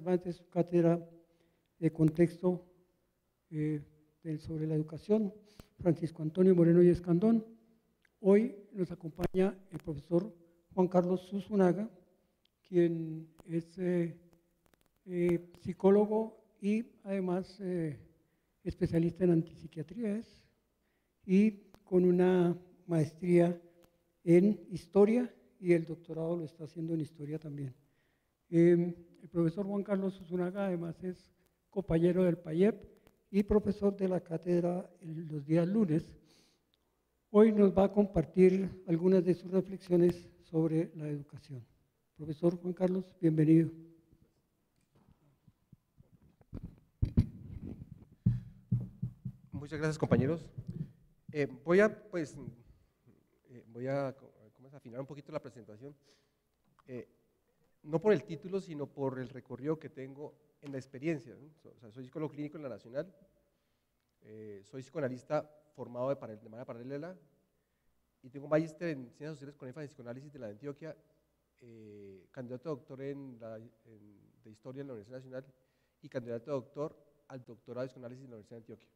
más de su cátedra de contexto sobre la educación, Francisco Antonio Moreno y Escandón. Hoy nos acompaña el profesor Juan Carlos Zunzunagua, quien es psicólogo y además especialista en antipsiquiatría y con una maestría en historia, y el doctorado lo está haciendo en historia también. El profesor Juan Carlos Zunzunagua además es compañero del PAYEP y profesor de la cátedra los días lunes. Hoy nos va a compartir algunas de sus reflexiones sobre la educación. Profesor Juan Carlos, bienvenido. Muchas gracias, compañeros. Voy a afinar un poquito la presentación, no por el título, sino por el recorrido que tengo en la experiencia, ¿no? O sea, soy psicólogo clínico en la Nacional, soy psicoanalista formado de manera paralela y tengo un magíster en Ciencias Sociales con énfasis en psicoanálisis de la de Antioquia, candidato a doctor de Historia en la Universidad Nacional y candidato a doctor al doctorado de psicoanálisis en la Universidad de Antioquia.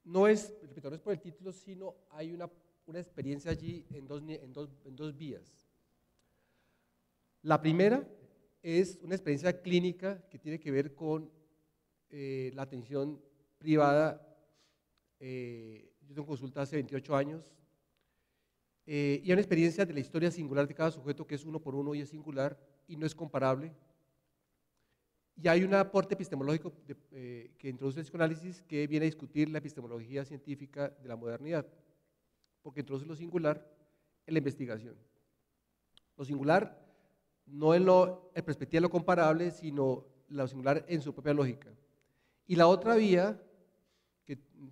No es por el título, sino hay una experiencia allí en dos vías. La primera es una experiencia clínica que tiene que ver con la atención privada. Yo tengo consulta hace 28 años y hay una experiencia de la historia singular de cada sujeto que es uno por uno y es singular y no es comparable. Y hay un aporte epistemológico que introduce el psicoanálisis que viene a discutir la epistemología científica de la modernidad, porque introduce lo singular en la investigación. Lo singular no en la perspectiva de lo comparable, sino lo singular en su propia lógica. Y la otra vía,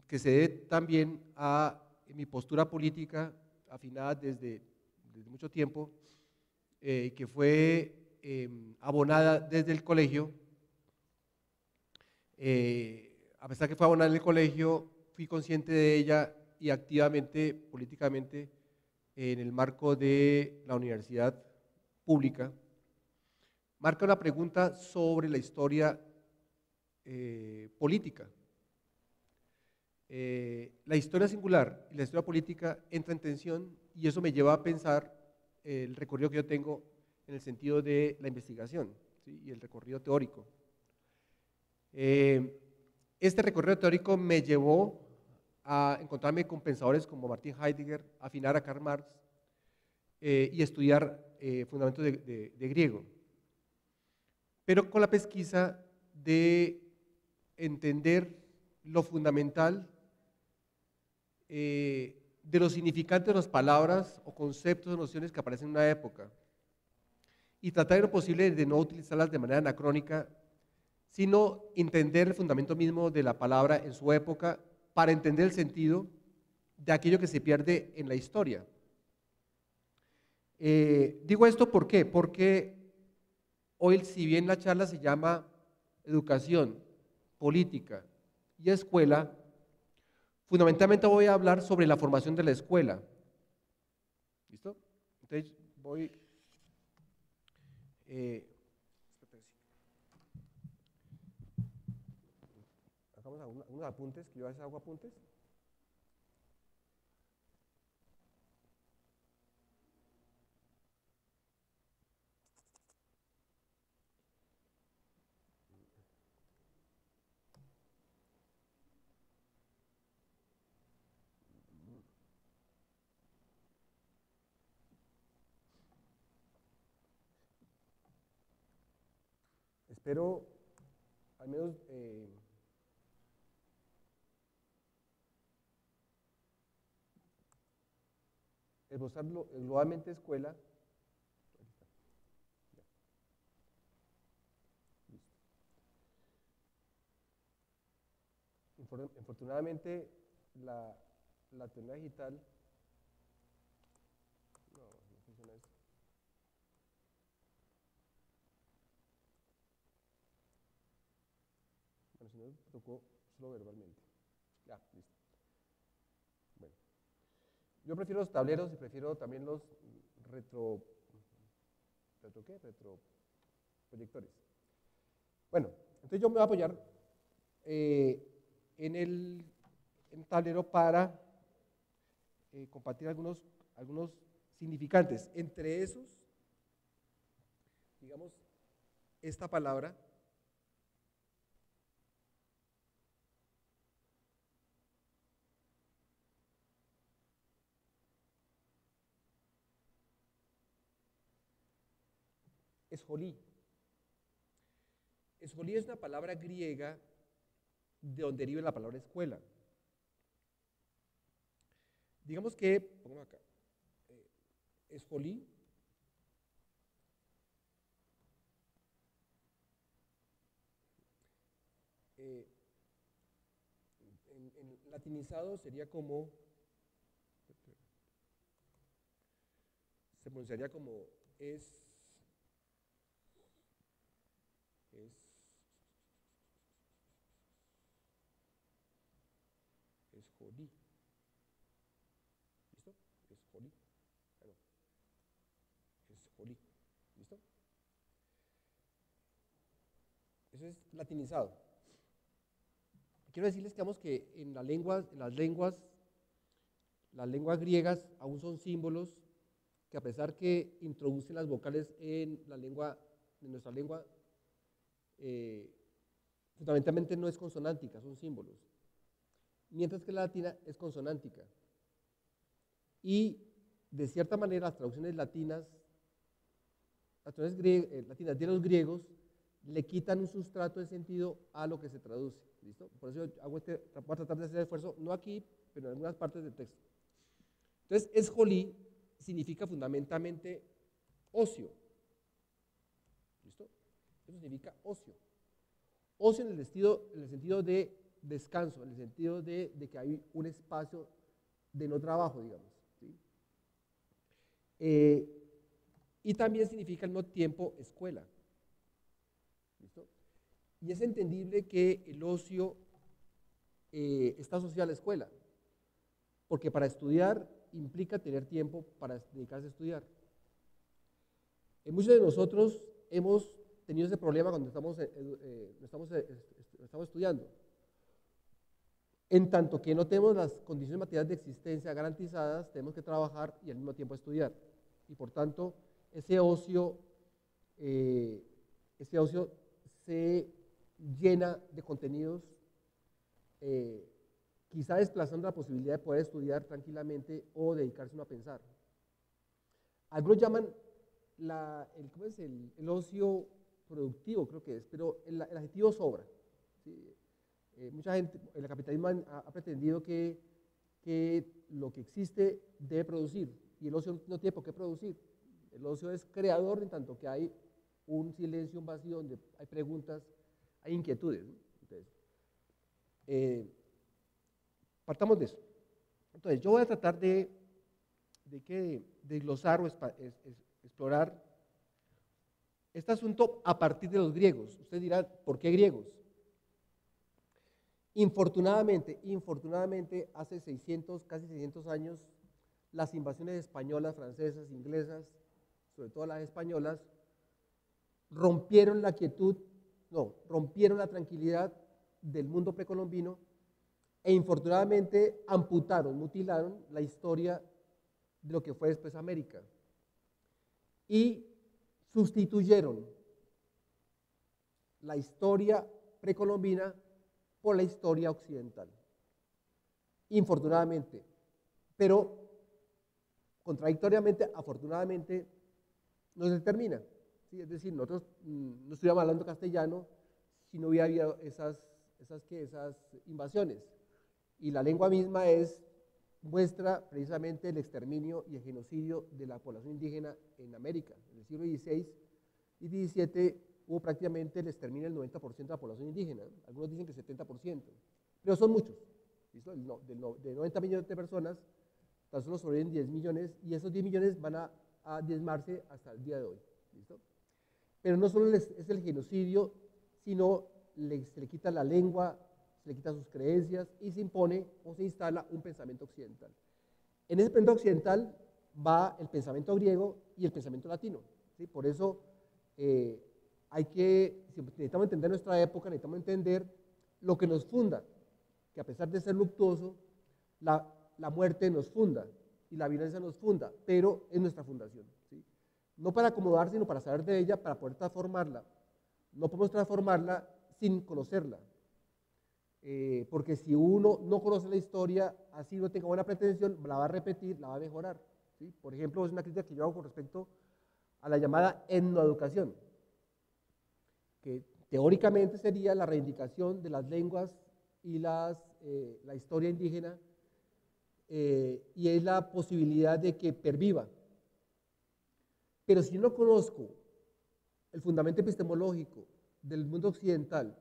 que se debe también a mi postura política afinada desde mucho tiempo, que fue abonada desde el colegio. A pesar que fue abonada en el colegio, fui consciente de ella y activamente, políticamente, en el marco de la universidad pública, marca una pregunta sobre la historia política. La historia singular y la historia política entran en tensión y eso me lleva a pensar el recorrido que yo tengo en el sentido de la investigación, ¿sí? Y el recorrido teórico. Este recorrido teórico me llevó a encontrarme con pensadores como Martin Heidegger, afinar a Karl Marx y estudiar fundamentos de griego. Pero con la pesquisa de entender lo fundamental de los significantes de las palabras o conceptos o nociones que aparecen en una época y tratar de lo posible de no utilizarlas de manera anacrónica, sino entender el fundamento mismo de la palabra en su época para entender el sentido de aquello que se pierde en la historia. Digo esto ¿por qué? Porque hoy, si bien la charla se llama Educación, Política y Escuela, fundamentalmente voy a hablar sobre la formación de la escuela. ¿Listo? Entonces voy... hagamos unos apuntes, que yo a veces hago apuntes. Espero al menos esbozarlo globalmente escuela. Infortunadamente la tecnología digital no funciona esto. Bueno, si no, tocó solo verbalmente. Ya, listo. Bueno, yo prefiero los tableros y prefiero también los proyectores. Bueno, entonces yo me voy a apoyar en el tablero para compartir algunos significantes. Entre esos, digamos, esta palabra esjolí. Esjolí es una palabra griega de donde deriva la palabra escuela. Digamos que, pongamos acá, esjolí en latinizado sería como, se pronunciaría como esjolí. ¿Listo? Esjolí. Bueno, esjolí. ¿Listo? Eso es latinizado. Quiero decirles que, digamos, que en las lenguas griegas aún son símbolos que, a pesar que introducen las vocales en nuestra lengua, fundamentalmente no es consonántica, son símbolos. Mientras que la latina es consonántica. Y, de cierta manera, las traducciones latinas de los griegos le quitan un sustrato de sentido a lo que se traduce. ¿Listo? Por eso yo voy a tratar de hacer el esfuerzo, no aquí, pero en algunas partes del texto. Entonces, esjolí significa fundamentalmente ocio. ¿Listo? Eso significa ocio. Ocio en el sentido de descanso, en el sentido de que hay un espacio de no trabajo, digamos. ¿Sí? Y también significa al mismo tiempo escuela. ¿Listo? Y es entendible que el ocio está asociado a la escuela, porque para estudiar implica tener tiempo para dedicarse a estudiar. Muchos de nosotros hemos tenido ese problema cuando estamos estudiando. En tanto que no tenemos las condiciones materiales de existencia garantizadas, tenemos que trabajar y al mismo tiempo estudiar. Y por tanto, ese ocio se llena de contenidos, quizá desplazando la posibilidad de poder estudiar tranquilamente o dedicarse uno a pensar. Algunos llaman el ocio productivo, creo que es, pero el adjetivo sobra. ¿Sí? Mucha gente, el capitalismo ha pretendido que lo que existe debe producir, y el ocio no tiene por qué producir. El ocio es creador en tanto que hay un silencio, un vacío, donde hay preguntas, hay inquietudes, ¿no? Entonces, partamos de eso. Entonces, yo voy a tratar de glosar o explorar este asunto a partir de los griegos. Usted dirá, ¿por qué griegos? Infortunadamente, hace casi 600 años, las invasiones españolas, francesas, inglesas, sobre todo las españolas, rompieron la tranquilidad del mundo precolombino e infortunadamente mutilaron la historia de lo que fue después América y sustituyeron la historia precolombina por la historia occidental. Infortunadamente, pero contradictoriamente, afortunadamente, no se termina. ¿Sí? Es decir, nosotros no estuviéramos hablando castellano si no hubiera habido esas invasiones. Y la lengua misma muestra precisamente el exterminio y el genocidio de la población indígena en América. En el siglo XVI y XVII hubo prácticamente el exterminio del 90% de la población indígena. Algunos dicen que el 70%, pero son muchos. ¿Listo? De 90 millones de personas, tan solo sobreviven 10 millones, y esos 10 millones van a diezmarse hasta el día de hoy. ¿Listo? Pero no solo es el genocidio, sino se le quita la lengua, se le quita sus creencias y se impone o se instala un pensamiento occidental. En ese pensamiento occidental va el pensamiento griego y el pensamiento latino. ¿Sí? Por eso si necesitamos entender nuestra época, necesitamos entender lo que nos funda, que a pesar de ser luctuoso, la muerte nos funda y la violencia nos funda, pero es nuestra fundación, ¿sí? No para acomodar, sino para saber de ella, para poder transformarla. No podemos transformarla sin conocerla, porque si uno no conoce la historia, así no tenga buena pretensión, la va a repetir, la va a mejorar, ¿sí? Por ejemplo, es una crítica que yo hago con respecto a la llamada etnoeducación, que teóricamente sería la reivindicación de las lenguas y la historia indígena, y es la posibilidad de que perviva. Pero si yo no conozco el fundamento epistemológico del mundo occidental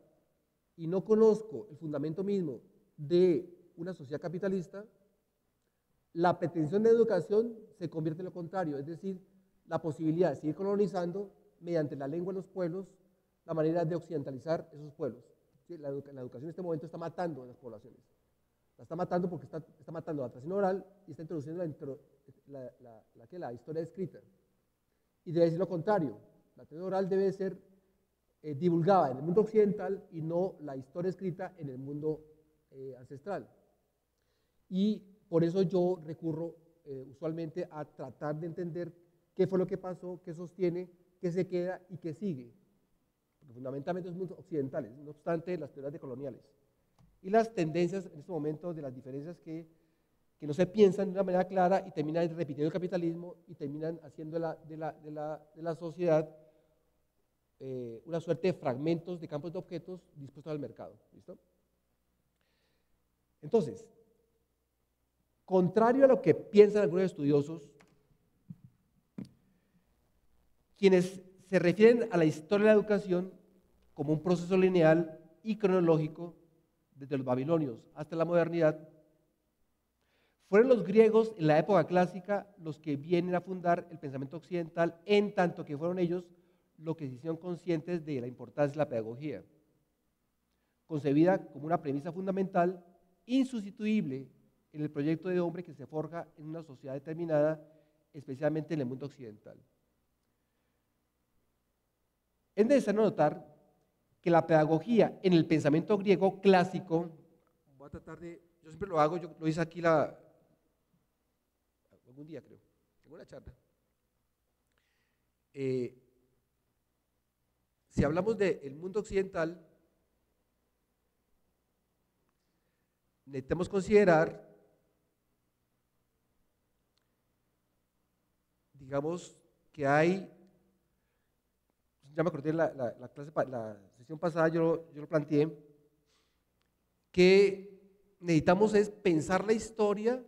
y no conozco el fundamento mismo de una sociedad capitalista, la pretensión de educación se convierte en lo contrario, es decir, la posibilidad de seguir colonizando mediante la lengua de los pueblos, la manera de occidentalizar esos pueblos. ¿Sí? La educación en este momento está matando a las poblaciones. La está matando porque está matando la tradición oral y está introduciendo la historia escrita. Y debe ser lo contrario. La tradición oral debe ser divulgada en el mundo occidental y no la historia escrita en el mundo ancestral. Y por eso yo recurro usualmente a tratar de entender qué fue lo que pasó, qué sostiene, qué se queda y qué sigue. Porque fundamentalmente son occidentales, no obstante las teorías decoloniales. Y las tendencias en este momento de las diferencias que no se piensan de una manera clara y terminan repitiendo el capitalismo y terminan haciendo de la sociedad una suerte de fragmentos de campos de objetos dispuestos al mercado. ¿Listo? Entonces, contrario a lo que piensan algunos estudiosos, quienes se refieren a la historia de la educación como un proceso lineal y cronológico desde los babilonios hasta la modernidad, fueron los griegos en la época clásica los que vienen a fundar el pensamiento occidental, en tanto que fueron ellos los que se hicieron conscientes de la importancia de la pedagogía, concebida como una premisa fundamental, insustituible en el proyecto de hombre que se forja en una sociedad determinada, especialmente en el mundo occidental. Es necesario notar que la pedagogía en el pensamiento griego clásico, voy a tratar de, yo siempre lo hago, yo lo hice aquí algún día creo, en una charla. Si hablamos del mundo occidental, necesitamos considerar, digamos, que hay, ya me acordé la sesión pasada, yo lo planteé, que necesitamos es pensar la historia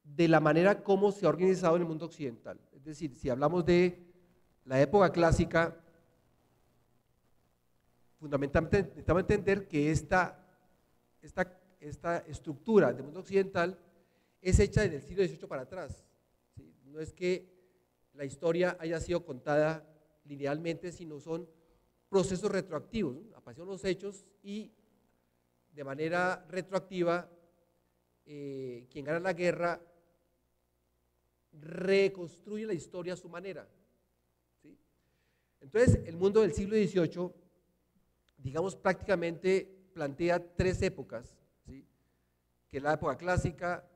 de la manera como se ha organizado en el mundo occidental. Es decir, si hablamos de la época clásica, fundamentalmente necesitamos entender que esta estructura del mundo occidental es hecha desde el siglo XVIII para atrás, ¿sí? No es que la historia haya sido contada linealmente, sino son procesos retroactivos, ¿no? Aparecieron los hechos y de manera retroactiva quien gana la guerra reconstruye la historia a su manera, ¿sí? Entonces el mundo del siglo XVIII, digamos, prácticamente plantea tres épocas, ¿sí? Que es la época clásica,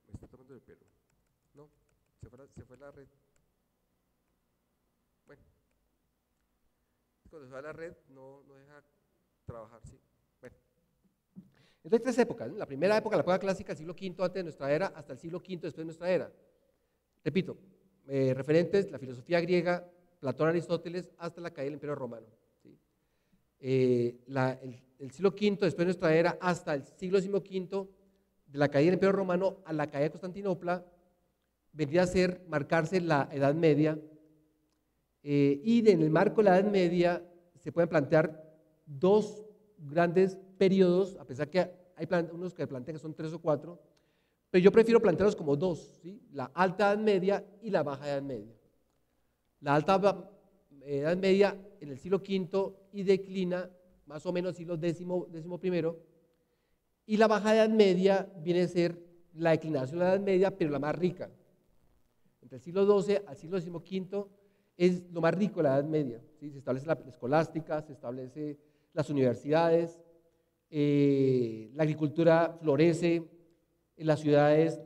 me está tomando el pelo, no, se fue la red. Bueno, cuando se va a la red no deja trabajar, ¿sí? Bueno, entonces tres épocas, ¿no? La primera época, la época clásica, el siglo V antes de nuestra era, hasta el siglo V después de nuestra era. Repito, referentes, la filosofía griega, Platón, Aristóteles, hasta la caída del Imperio Romano, ¿sí? El siglo V después de nuestra era, hasta el siglo XV, de la caída del Imperio Romano a la caída de Constantinopla, vendría a marcarse la Edad Media. Y en el marco de la Edad Media se pueden plantear dos grandes periodos, a pesar que hay unos que plantean que son tres o cuatro, pero yo prefiero plantearlos como dos, ¿sí? La alta Edad Media y la baja Edad Media. La alta Edad Media en el siglo V y declina más o menos siglo XI, y la baja Edad Media viene a ser la declinación de la Edad Media, pero la más rica. Entre el siglo XII al siglo XV es lo más rico de la Edad Media, ¿sí? Se establece la escolástica, se establece las universidades, la agricultura florece, las ciudades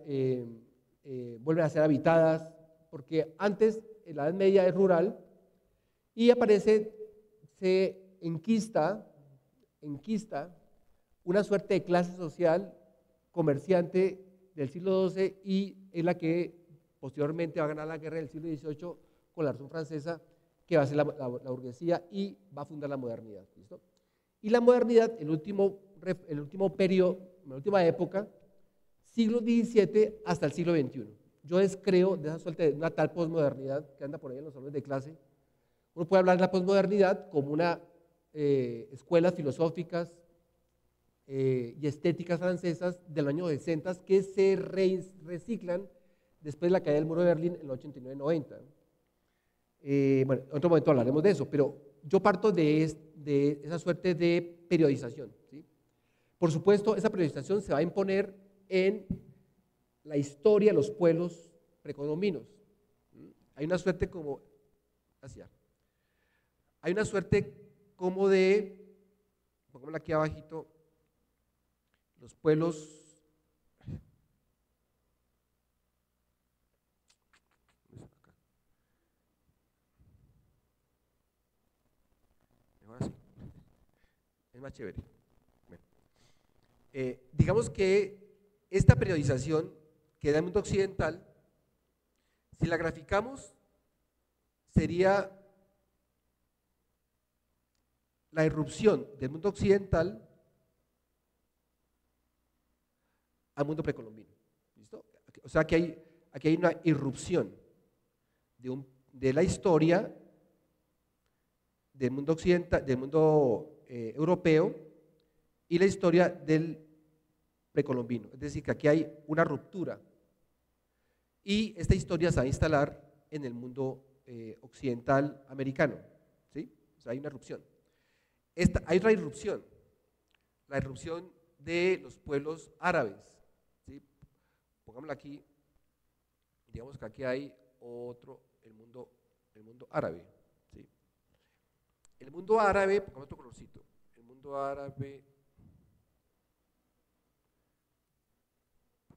vuelven a ser habitadas, porque antes en la Edad Media es rural y se enquista una suerte de clase social comerciante del siglo XII y es la que posteriormente va a ganar la guerra del siglo XVIII con la Revolución Francesa, que va a ser la burguesía y va a fundar la modernidad. ¿Listo? Y la modernidad, el último periodo, la última época, siglo XVII hasta el siglo XXI. Yo descreo de esa suerte de una tal posmodernidad que anda por ahí en los salones de clase. Uno puede hablar de la posmodernidad como una escuelas filosóficas y estéticas francesas del año 60 que se reciclan después de la caída del muro de Berlín en el 89-90. Bueno, en otro momento hablaremos de eso, pero yo parto de esa suerte de periodización, ¿sí? Por supuesto, esa periodización se va a imponer en la historia de los pueblos precolombinos. Hay una suerte como, pongámosla aquí abajito, los pueblos es más chévere. Bueno. Digamos que esta periodización que da el mundo occidental, si la graficamos, sería la irrupción del mundo occidental al mundo precolombino. ¿Listo? O sea que aquí hay una irrupción de la historia del mundo occidental, del mundo europeo y la historia del precolombino. Es decir, que aquí hay una ruptura y esta historia se va a instalar en el mundo occidental americano, ¿sí? O sea, hay una irrupción. Hay otra irrupción, la irrupción de los pueblos árabes, ¿sí? Pongámoslo aquí, digamos que aquí hay otro, el mundo árabe, ¿sí? El mundo árabe, pongamos otro colorcito, el mundo árabe,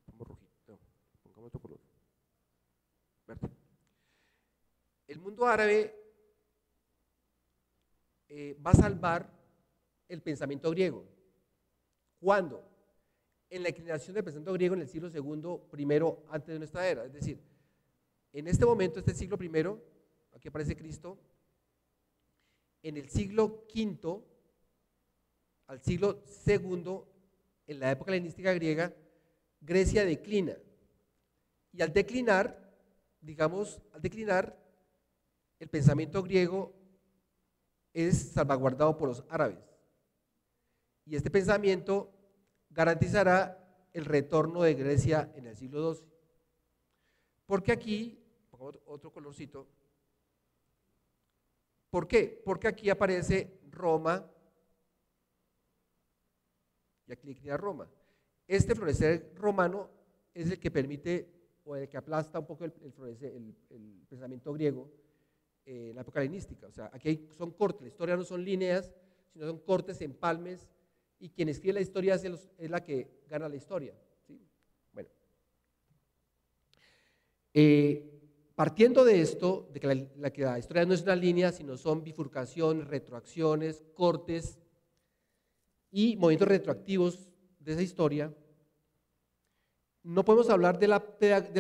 pongamos otro color, verde. El mundo árabe va a salvar el pensamiento griego. ¿Cuándo? En la inclinación del pensamiento griego en el siglo II, antes de nuestra era. Es decir, en este momento, este siglo I, aquí aparece Cristo, en el siglo V al siglo II, en la época helenística griega, Grecia declina. Y al declinar, el pensamiento griego es salvaguardado por los árabes. Y este pensamiento garantizará el retorno de Grecia en el siglo XII. Porque aquí, pongamos otro colorcito, ¿por qué? Porque aquí aparece Roma y aquí declina Roma. Este florecer romano es el que permite o el que aplasta un poco el pensamiento griego en la época helenística. O sea, aquí son cortes, la historia no son líneas, sino son cortes, empalmes, y quien escribe la historia es la que gana la historia, ¿sí? Bueno, partiendo de esto, de que la historia no es una línea, sino son bifurcaciones, retroacciones, cortes y movimientos retroactivos de esa historia, no podemos hablar de la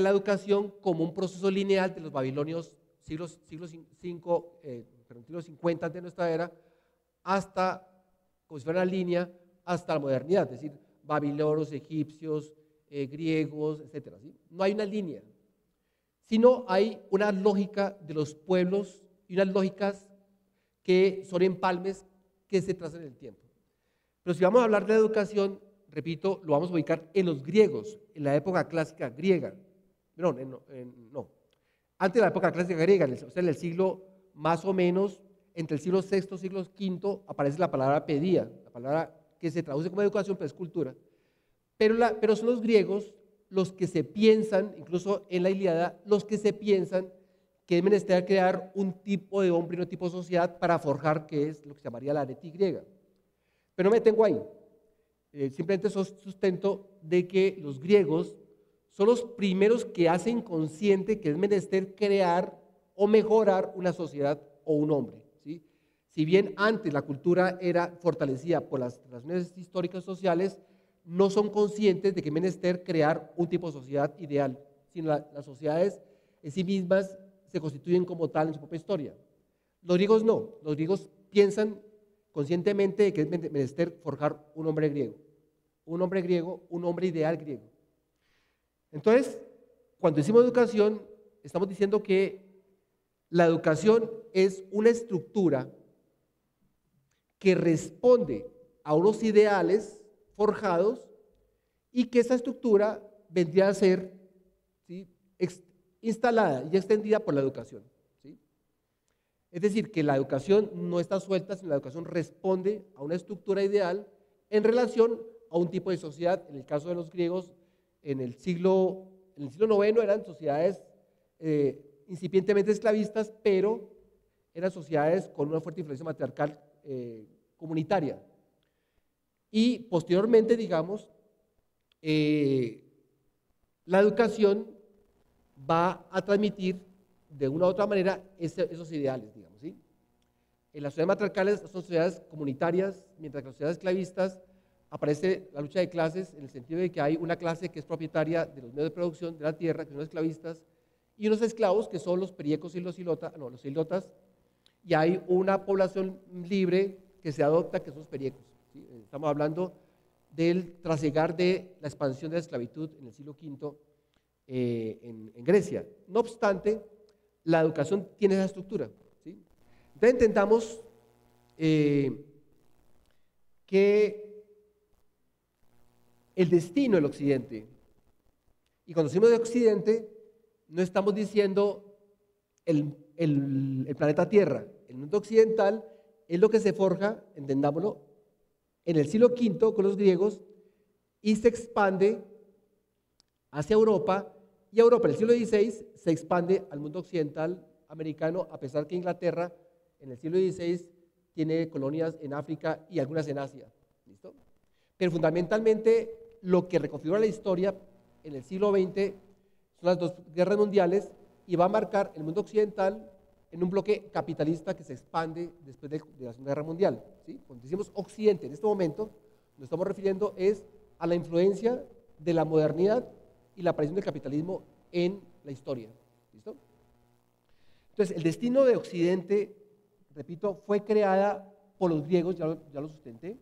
educación como un proceso lineal de los babilonios siglo 50 antes de nuestra era, hasta, como si fuera una línea, hasta la modernidad, es decir, babilonios, egipcios, griegos, etc. ¿Sí? No hay una línea, sino hay una lógica de los pueblos y unas lógicas que son empalmes que se trazan en el tiempo. Pero si vamos a hablar de la educación, repito, lo vamos a ubicar en los griegos, en la época clásica griega. No, antes de la época clásica griega, o sea, en el siglo más o menos, entre el siglo VI, siglo V, aparece la palabra pedía, la palabra que se traduce como educación, pero es cultura. Pero son los griegos los que se piensan, incluso en la Ilíada, los que se piensan que es menester crear un tipo de hombre y un tipo de sociedad para forjar, que es lo que se llamaría la arete griega. Pero no me detengo ahí. Simplemente sustento de que los griegos son los primeros que hacen consciente que es menester crear o mejorar una sociedad o un hombre, ¿sí? Si bien antes la cultura era fortalecida por las relaciones históricas sociales, no son conscientes de que es menester crear un tipo de sociedad ideal, sino las sociedades en sí mismas se constituyen como tal en su propia historia. Los griegos no, los griegos piensan conscientemente de que es menester forjar un hombre griego, un hombre ideal griego. Entonces, cuando decimos educación, estamos diciendo que la educación es una estructura que responde a unos ideales forjados y que esa estructura vendría a ser, ¿sí?, instalada y extendida por la educación, ¿sí? Es decir, que la educación no está suelta, sino la educación responde a una estructura ideal en relación a un tipo de sociedad. En el caso de los griegos, en el siglo IX eran sociedades incipientemente esclavistas, pero eran sociedades con una fuerte influencia matriarcal comunitaria. Y posteriormente, digamos, la educación va a transmitir de una u otra manera esos ideales, digamos, ¿sí? En las sociedades matriarcales son sociedades comunitarias, mientras que en las sociedades esclavistas aparece la lucha de clases en el sentido de que hay una clase que es propietaria de los medios de producción de la tierra, que son esclavistas, y unos esclavos que son los periecos y los ilotas, y hay una población libre que se adopta, que son los periecos, ¿sí? Estamos hablando del trasegar de la expansión de la esclavitud en el siglo V en Grecia. No obstante, la educación tiene esa estructura, ¿sí? Entonces intentamos que el destino del Occidente, y cuando decimos de Occidente, no estamos diciendo el planeta Tierra. El mundo occidental es lo que se forja, entendámoslo, en el siglo V con los griegos y se expande hacia Europa, y Europa en el siglo XVI se expande al mundo occidental americano, a pesar que Inglaterra en el siglo XVI tiene colonias en África y algunas en Asia. ¿Listo? Pero fundamentalmente lo que reconfigura la historia en el siglo XX son las dos guerras mundiales y va a marcar el mundo occidental en un bloque capitalista que se expande después de la Segunda Guerra Mundial, ¿sí? Cuando decimos Occidente en este momento, nos estamos refiriendo es a la influencia de la modernidad y la aparición del capitalismo en la historia. ¿Listo? Entonces, el destino de Occidente, repito, fue creada por los griegos, ya lo sustenté,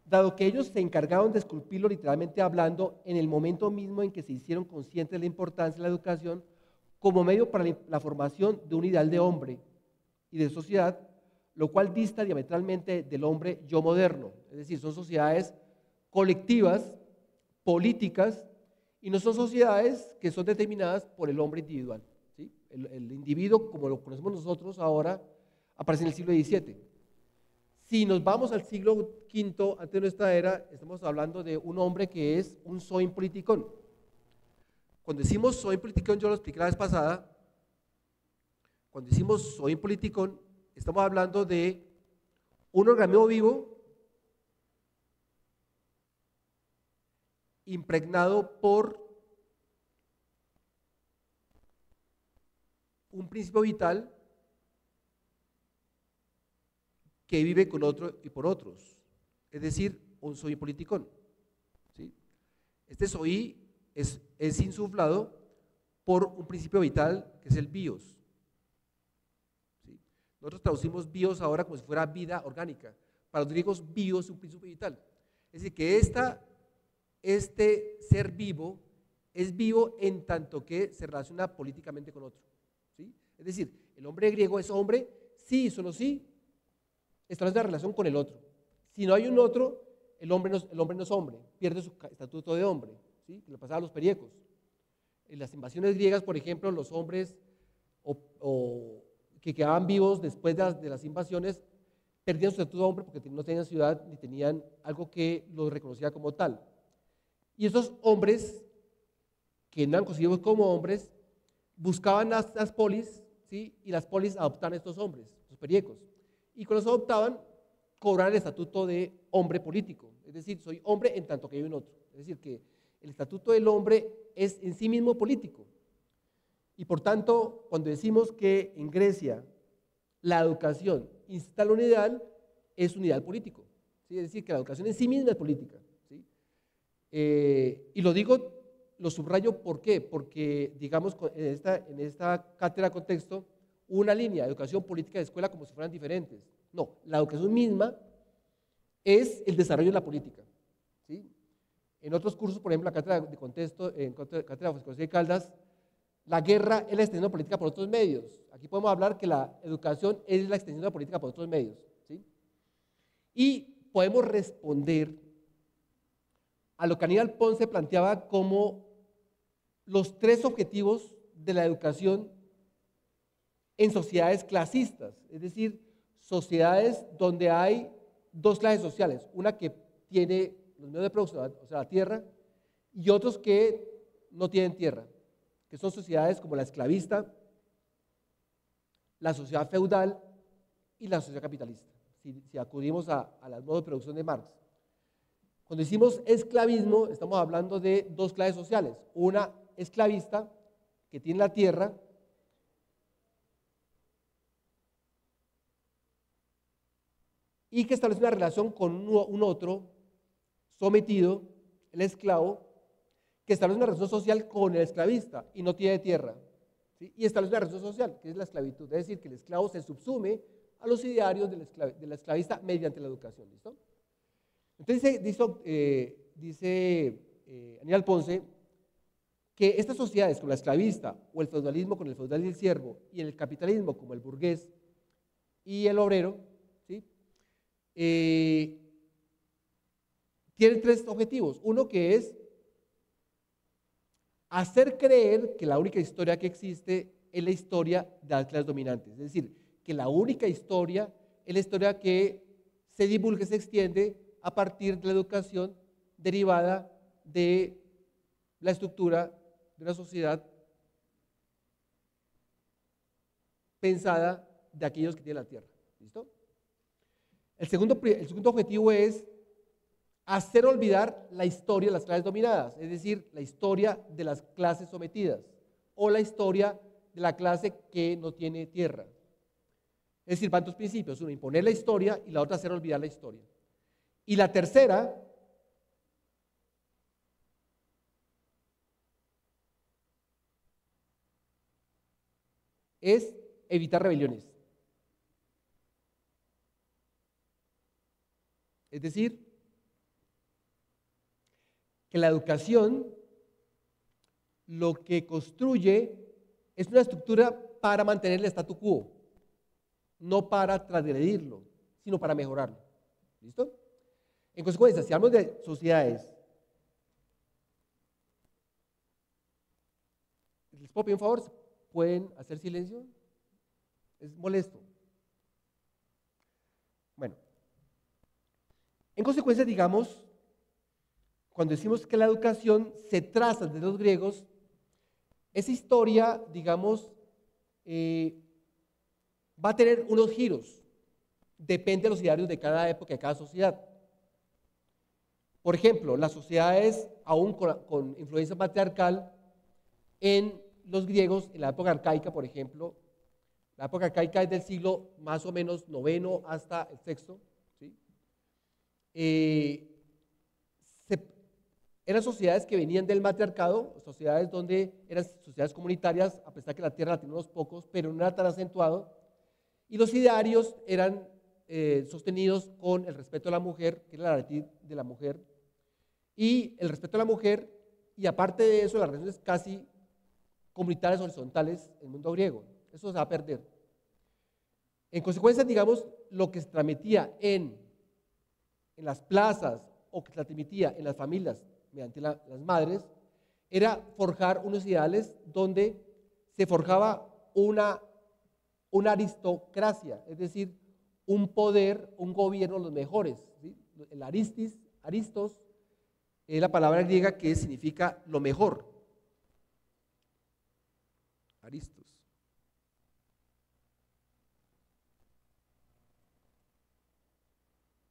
dado que ellos se encargaron de esculpirlo literalmente hablando en el momento mismo en que se hicieron conscientes de la importancia de la educación como medio para la formación de un ideal de hombre y de sociedad, lo cual dista diametralmente del hombre yo moderno. Es decir, son sociedades colectivas, políticas, y no son sociedades que son determinadas por el hombre individual, ¿sí? El individuo, como lo conocemos nosotros ahora, aparece en el siglo XVII. Si nos vamos al siglo V, antes de nuestra era, estamos hablando de un hombre que es un zoin politikon. Cuando decimos zoin politikon, yo lo expliqué la vez pasada, cuando decimos zoin politikon, estamos hablando de un organismo vivo impregnado por un principio vital que vive con otro y por otros, es decir, un zoin politikon, ¿sí? Este zoí es insuflado por un principio vital que es el bios, ¿sí? Nosotros traducimos bios ahora como si fuera vida orgánica. Para los griegos, bios es un principio vital. Es decir, que este ser vivo es vivo en tanto que se relaciona políticamente con otro, ¿sí? Es decir, el hombre griego es hombre, sí y solo sí establece una relación con el otro. Si no hay un otro, el hombre no es hombre, pierde su estatuto de hombre, ¿sí? Que le pasaba a los periecos. En las invasiones griegas, por ejemplo, los hombres que quedaban vivos después de las invasiones perdían su estatuto de hombre porque no tenían ciudad ni tenían algo que los reconocía como tal. Y esos hombres, que no eran considerados como hombres, buscaban las polis, ¿sí? Y las polis adoptaban a estos hombres, los periecos. Y cuando los adoptaban, cobraban el estatuto de hombre político. Es decir, soy hombre en tanto que hay un otro. Es decir, que el estatuto del hombre es en sí mismo político. Y por tanto, cuando decimos que en Grecia la educación instala un ideal, es un ideal político, ¿sí? Es decir, que la educación en sí misma es política, ¿sí? Y lo subrayo, ¿por qué? Porque, digamos, en esta cátedra contexto, una línea de educación política de escuela como si fueran diferentes. No, la educación misma es el desarrollo de la política, ¿sí? En otros cursos, por ejemplo, la cátedra de contexto, en cátedra de José Caldas, la guerra es la extensión de la política por otros medios. Aquí podemos hablar que la educación es la extensión de la política por otros medios, ¿sí? Y podemos responder a lo que Aníbal Ponce planteaba como los tres objetivos de la educación en sociedades clasistas, es decir, sociedades donde hay dos clases sociales, una que tiene los medios de producción, o sea, la tierra, y otros que no tienen tierra, que son sociedades como la esclavista, la sociedad feudal y la sociedad capitalista, si acudimos a los modos de producción de Marx. Cuando decimos esclavismo, estamos hablando de dos clases sociales, una esclavista, que tiene la tierra, y que establece una relación con un otro sometido, el esclavo, que establece una relación social con el esclavista y no tiene tierra, ¿sí? Y establece una relación social, que es la esclavitud, es decir, que el esclavo se subsume a los idearios del esclavista mediante la educación, ¿listo? Entonces dice Aníbal Ponce que estas sociedades como la esclavista o el feudalismo con el feudal y el siervo y el capitalismo como el burgués y el obrero, ¿sí? Tienen tres objetivos. Uno que es hacer creer que la única historia que existe es la historia de las clases dominantes. Es decir, que la única historia es la historia que se divulga y se extiende a partir de la educación derivada de la estructura de una sociedad pensada de aquellos que tienen la tierra. ¿Listo? El segundo objetivo es hacer olvidar la historia de las clases dominadas, es decir, la historia de las clases sometidas o la historia de la clase que no tiene tierra. Es decir, van dos principios, uno, imponer la historia y la otra, hacer olvidar la historia. Y la tercera es evitar rebeliones. Es decir, que la educación lo que construye es una estructura para mantener el statu quo, no para transgredirlo, sino para mejorarlo. ¿Listo? En consecuencia, si hablamos de sociedades, ¿les puedo pedir un favor? ¿Pueden hacer silencio? Es molesto. Bueno, en consecuencia, digamos, cuando decimos que la educación se traza desde los griegos, esa historia, digamos, va a tener unos giros, depende de los idearios de cada época, de cada sociedad. Por ejemplo, las sociedades aún con influencia patriarcal en los griegos, en la época arcaica, por ejemplo, la época arcaica es del siglo más o menos IX hasta el VI, ¿sí? Eran sociedades que venían del matriarcado, sociedades donde eran sociedades comunitarias, a pesar que la tierra la tenían unos pocos, pero no era tan acentuado, y los idearios eran sostenidos con el respeto a la mujer, que era la latitud de la mujer, y el respeto a la mujer, y aparte de eso, las relaciones casi comunitarias horizontales en el mundo griego. Eso se va a perder. En consecuencia, digamos, lo que se transmitía en las plazas o que se la transmitía en las familias mediante las madres, era forjar unos ideales donde se forjaba una aristocracia, es decir, un poder, un gobierno de los mejores. ¿Sí? El aristos, es la palabra griega que significa lo mejor. Aristos.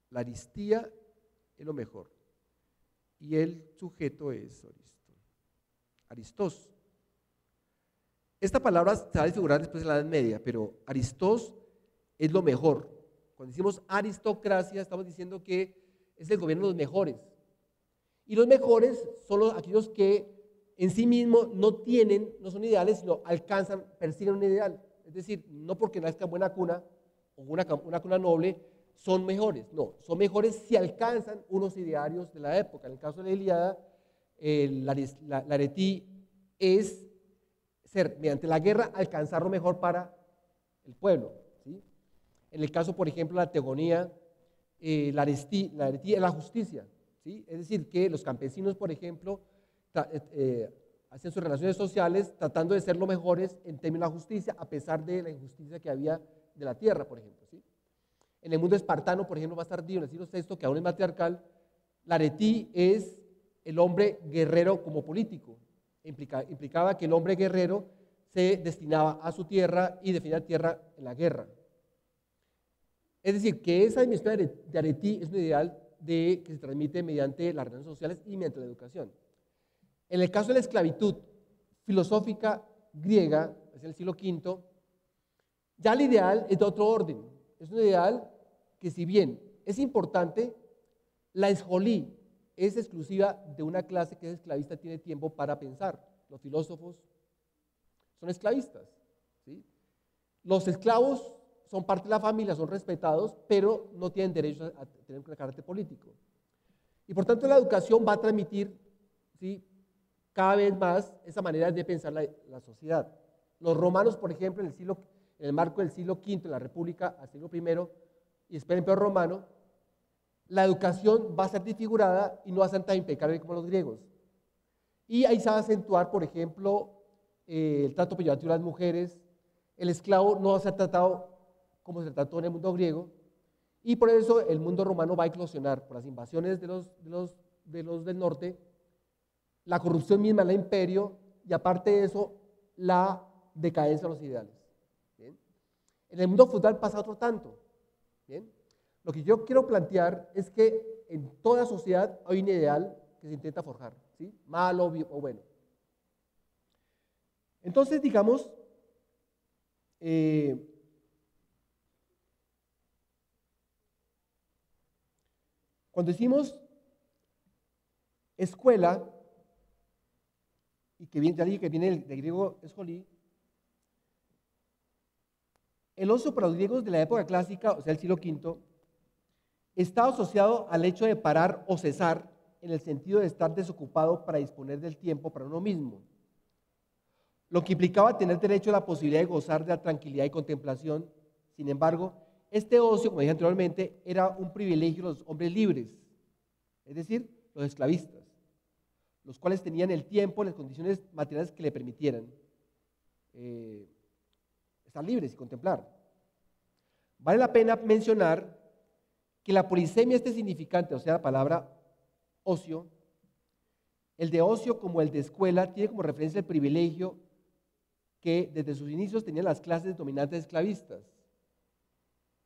La aristía es lo mejor. Y el sujeto es Aristos. Esta palabra se va a desfigurar después de la Edad Media, pero Aristos es lo mejor. Cuando decimos aristocracia, estamos diciendo que es el gobierno de los mejores. Y los mejores son aquellos que en sí mismos no son ideales, sino alcanzan, persiguen un ideal. Es decir, no porque nazca en buena cuna o una cuna noble, son mejores. No, son mejores si alcanzan unos idearios de la época. En el caso de la Ilíada, la aretí es ser, mediante la guerra, alcanzar lo mejor para el pueblo. ¿Sí? En el caso, por ejemplo, de la teogonía, la aretí es la justicia. ¿Sí? Es decir, que los campesinos, por ejemplo, hacen sus relaciones sociales tratando de ser los mejores en términos de la justicia, a pesar de la injusticia que había de la tierra, por ejemplo. ¿Sí? En el mundo espartano, por ejemplo, más tardío, en el siglo VI, que aún es matriarcal, la aretí es el hombre guerrero como político. Implicaba que el hombre guerrero se destinaba a su tierra y defendía la tierra en la guerra. Es decir, que esa dimensión de aretí es un ideal que se transmite mediante las relaciones sociales y mediante la educación. En el caso de la esclavitud filosófica griega, es el siglo V, ya el ideal es de otro orden. Es un ideal que, si bien es importante, la escolí es exclusiva de una clase que es esclavista, tiene tiempo para pensar. Los filósofos son esclavistas. ¿Sí? Los esclavos son parte de la familia, son respetados, pero no tienen derecho a tener un carácter político. Y por tanto la educación va a transmitir, ¿sí?, cada vez más esa manera de pensar la sociedad. Los romanos, por ejemplo, en el marco del siglo V, en la República, al siglo I y después el Imperio Romano, la educación va a ser desfigurada y no va a ser tan impecable como los griegos. Y ahí se va a acentuar, por ejemplo, el trato peyorativo de las mujeres. El esclavo no va a ser tratado como se trató en el mundo griego, y por eso el mundo romano va a eclosionar por las invasiones de los del norte, la corrupción misma del imperio, y aparte de eso, la decadencia de los ideales. ¿Bien? En el mundo feudal pasa otro tanto. ¿Bien? Lo que yo quiero plantear es que en toda sociedad hay un ideal que se intenta forjar, ¿sí? Malo o bueno. Entonces, digamos, cuando decimos escuela, y que viene, ya dije que viene del griego escolí, el ocio para los griegos de la época clásica, o sea, el siglo V, está asociado al hecho de parar o cesar, en el sentido de estar desocupado para disponer del tiempo para uno mismo, lo que implicaba tener derecho a la posibilidad de gozar de la tranquilidad y contemplación. Sin embargo, este ocio, como dije anteriormente, era un privilegio de los hombres libres, es decir, los esclavistas, los cuales tenían el tiempo y las condiciones materiales que le permitieran estar libres y contemplar. Vale la pena mencionar que la polisemia, este significante, o sea, la palabra ocio, el de ocio como el de escuela, tiene como referencia el privilegio que desde sus inicios tenían las clases dominantes esclavistas.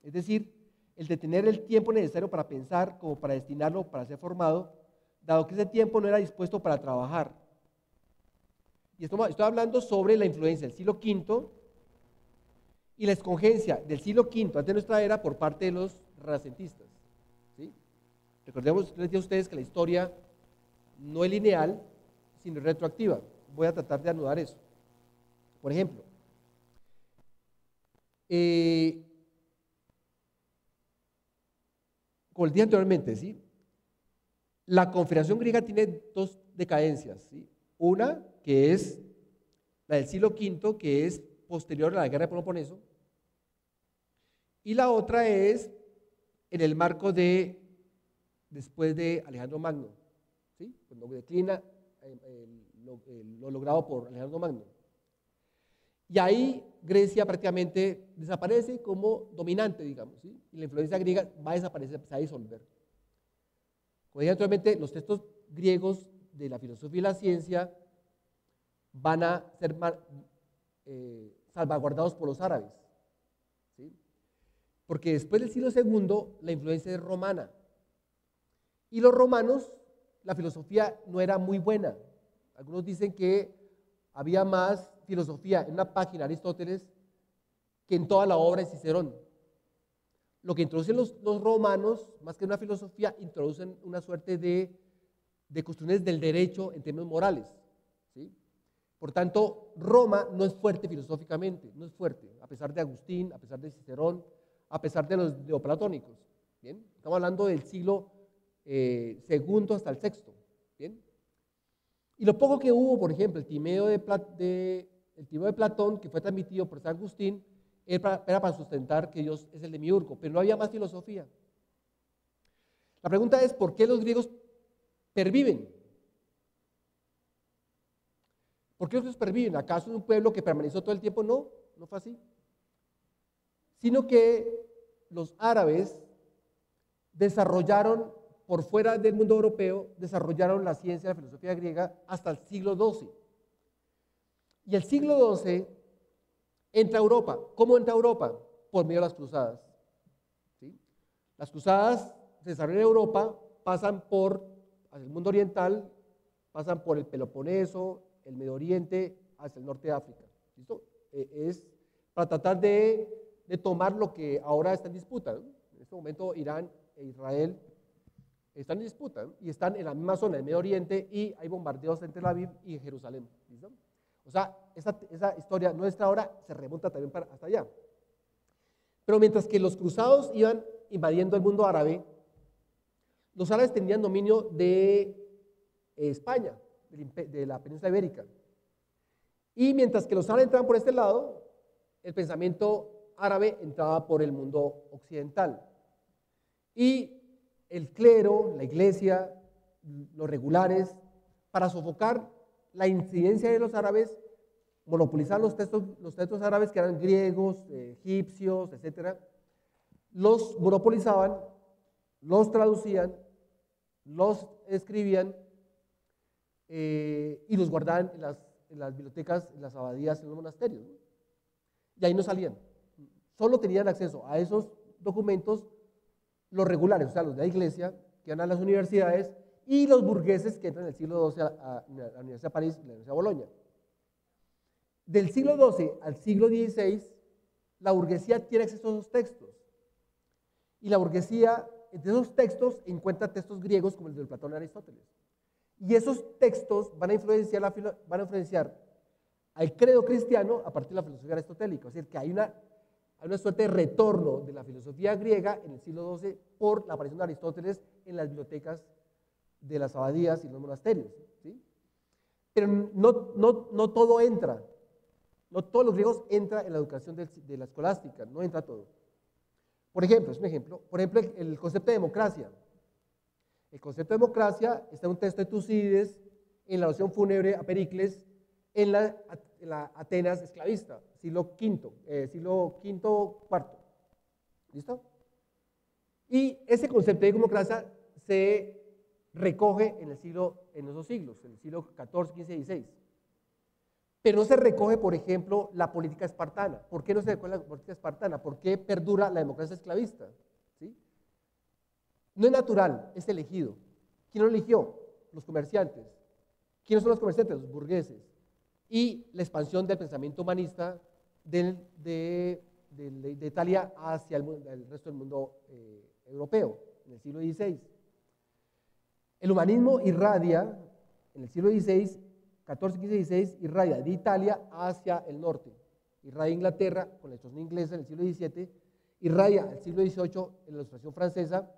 Es decir, el de tener el tiempo necesario para pensar, como para destinarlo para ser formado, dado que ese tiempo no era dispuesto para trabajar. Y estoy hablando sobre la influencia del siglo V y la escogencia del siglo V antes de nuestra era por parte de los renacentistas. ¿Sí? Recordemos, les digo a ustedes que la historia no es lineal, sino retroactiva. Voy a tratar de anudar eso. Por ejemplo, como les dije anteriormente, ¿sí?, la Confederación griega tiene dos decadencias, ¿sí? Una que es la del siglo V, que es posterior a la guerra de Peloponeso, y la otra es en el marco de después de Alejandro Magno, ¿sí? Cuando declina lo logrado por Alejandro Magno. Y ahí Grecia prácticamente desaparece como dominante, digamos, ¿sí? Y la influencia griega va a desaparecer, se va a disolver. Como dije anteriormente, los textos griegos de la filosofía y la ciencia van a ser salvaguardados por los árabes, ¿sí? Porque después del siglo II la influencia es romana. Y los romanos, la filosofía no era muy buena. Algunos dicen que había más filosofía en una página de Aristóteles que en toda la obra de Cicerón. Lo que introducen los romanos, más que una filosofía, introducen una suerte de cuestiones del derecho en términos morales, ¿sí? Por tanto, Roma no es fuerte filosóficamente, no es fuerte, a pesar de Agustín, a pesar de Cicerón, a pesar de los neoplatónicos. ¿Bien? Estamos hablando del siglo segundo hasta el sexto. ¿Bien? Y lo poco que hubo, por ejemplo, el Timeo de Platón, que fue transmitido por San Agustín, era para sustentar que Dios es el demiurgo, pero no había más filosofía. La pregunta es, ¿por qué los griegos perviven? ¿Por qué los griegos perviven? ¿Acaso es un pueblo que permaneció todo el tiempo? No, no fue así. Sino que los árabes desarrollaron, por fuera del mundo europeo, desarrollaron la ciencia, la filosofía griega hasta el siglo XII. Y el siglo XII entra a Europa. ¿Cómo entra a Europa? Por medio de las cruzadas. ¿Sí? Las cruzadas se desarrollan en Europa, pasan por el mundo oriental, pasan por el Peloponeso, el Medio Oriente, hacia el norte de África. ¿Listo? Es para tratar de tomar lo que ahora está en disputa, ¿no? En este momento Irán e Israel están en disputa, ¿no? Y están en la misma zona del Medio Oriente y hay bombardeos en Tel Aviv y en Jerusalén. ¿Listo? O sea, esa historia nuestra ahora se remonta también hasta allá. Pero mientras que los cruzados iban invadiendo el mundo árabe, los árabes tenían dominio de España, de la península ibérica. Y mientras que los árabes entraban por este lado, el pensamiento árabe entraba por el mundo occidental. Y el clero, la iglesia, los regulares, para sofocar la incidencia de los árabes, monopolizaban los textos árabes que eran griegos, egipcios, etc. Los monopolizaban, los traducían, los escribían y los guardaban en las bibliotecas, en las abadías, en los monasterios, ¿no? Y ahí no salían. Solo tenían acceso a esos documentos los regulares, o sea, los de la iglesia, que van a las universidades, y los burgueses que entran en el siglo XII a la Universidad de París y la Universidad de Bolonia. Del siglo XII al siglo XVI, la burguesía tiene acceso a esos textos. Y la burguesía, entre esos textos, encuentra textos griegos como el de Platón y Aristóteles. Y esos textos van a influenciar al credo cristiano a partir de la filosofía aristotélica. Es decir, que hay una suerte de retorno de la filosofía griega en el siglo XII por la aparición de Aristóteles en las bibliotecas de las abadías y los monasterios, ¿sí? Pero no todo entra, no todos los griegos entran en la educación de la escolástica, no entra todo. Por ejemplo, es un ejemplo, el concepto de democracia. El concepto de democracia está en un texto de Tucídides, en la oración fúnebre a Pericles, en la Atenas esclavista, siglo V, IV. ¿Listo? Y ese concepto de democracia se recoge en esos siglos, en el siglo XIV, XV y XVI. Pero no se recoge, por ejemplo, la política espartana. ¿Por qué no se recoge la política espartana? ¿Por qué perdura la democracia esclavista? ¿Sí? No es natural, es elegido. ¿Quién lo eligió? Los comerciantes. ¿Quiénes son los comerciantes? Los burgueses. Y la expansión del pensamiento humanista de Italia hacia el resto del mundo europeo, en el siglo XVI. El humanismo irradia, en el siglo XVI, XIV, XV y XVI, irradia de Italia hacia el norte. Irradia Inglaterra con la ilustración inglesa en el siglo XVII, irradia al siglo XVIII en la ilustración francesa,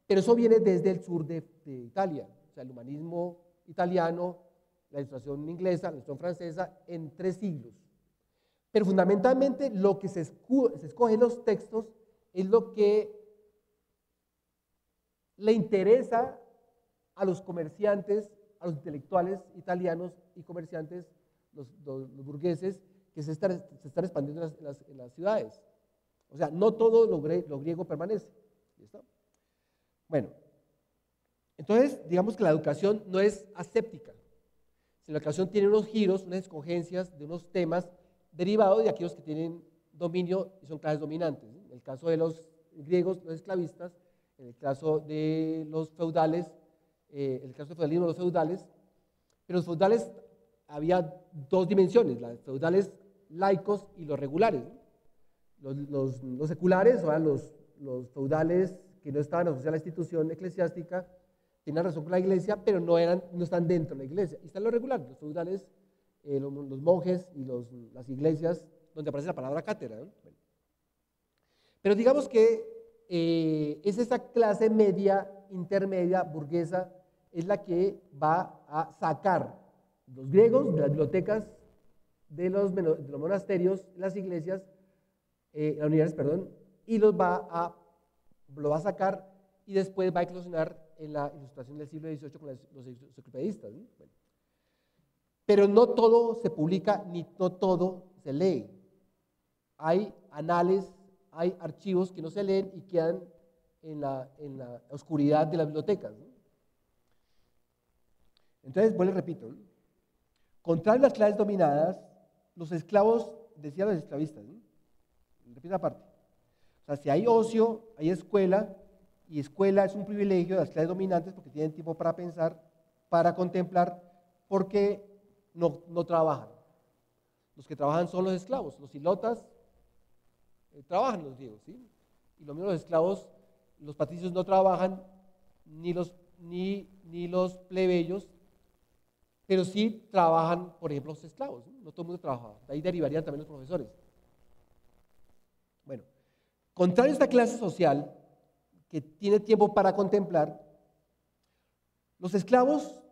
pero eso viene desde el sur de Italia. O sea, el humanismo italiano, la ilustración inglesa, la ilustración francesa, en 3 siglos. Pero fundamentalmente lo que se escoge en los textos es lo que le interesa a los comerciantes, a los intelectuales italianos y comerciantes, los burgueses, que se están expandiendo en las ciudades. O sea, no todo lo griego permanece. ¿Listo? Bueno, entonces digamos que la educación no es aséptica, sino la educación tiene unos giros, unas escogencias de unos temas derivados de aquellos que tienen dominio y son clases dominantes. En el caso de los griegos, los esclavistas, en el caso de los feudales, en el caso del feudalismo, los feudales, pero los feudales había dos dimensiones, los feudales laicos y los regulares. Los seculares, o sea, los feudales que no estaban asociados a la institución eclesiástica, tenían razón con la iglesia, pero no están dentro de la iglesia. Y están los regulares, los feudales, los monjes y las iglesias, donde aparece la palabra cátedra, ¿no? Bueno. Pero digamos que es esa clase media, intermedia, burguesa, es la que va a sacar los griegos de las bibliotecas, de los monasterios, las iglesias, las unidades, perdón, y lo va a sacar y después va a eclosionar en la ilustración del siglo XVIII con los enciclopedistas, ¿no? Bueno. Pero no todo se publica ni no todo se lee. Hay anales, hay archivos que no se leen y quedan en la oscuridad de las bibliotecas, ¿no? Entonces, vuelvo y repito, ¿no? Contrario a las clases dominadas, los esclavos, decían los esclavistas, ¿no? Repito aparte. O sea, si hay ocio, hay escuela, y escuela es un privilegio de las clases dominantes porque tienen tiempo para pensar, para contemplar, porque no trabajan. Los que trabajan son los esclavos, los ilotas trabajan los griegos, ¿sí? Y lo mismo los esclavos, los patricios no trabajan, ni los plebeyos, pero sí trabajan, por ejemplo, los esclavos, ¿no? No todo el mundo trabaja, de ahí derivarían también los profesores. Bueno, contrario a esta clase social que tiene tiempo para contemplar, los esclavos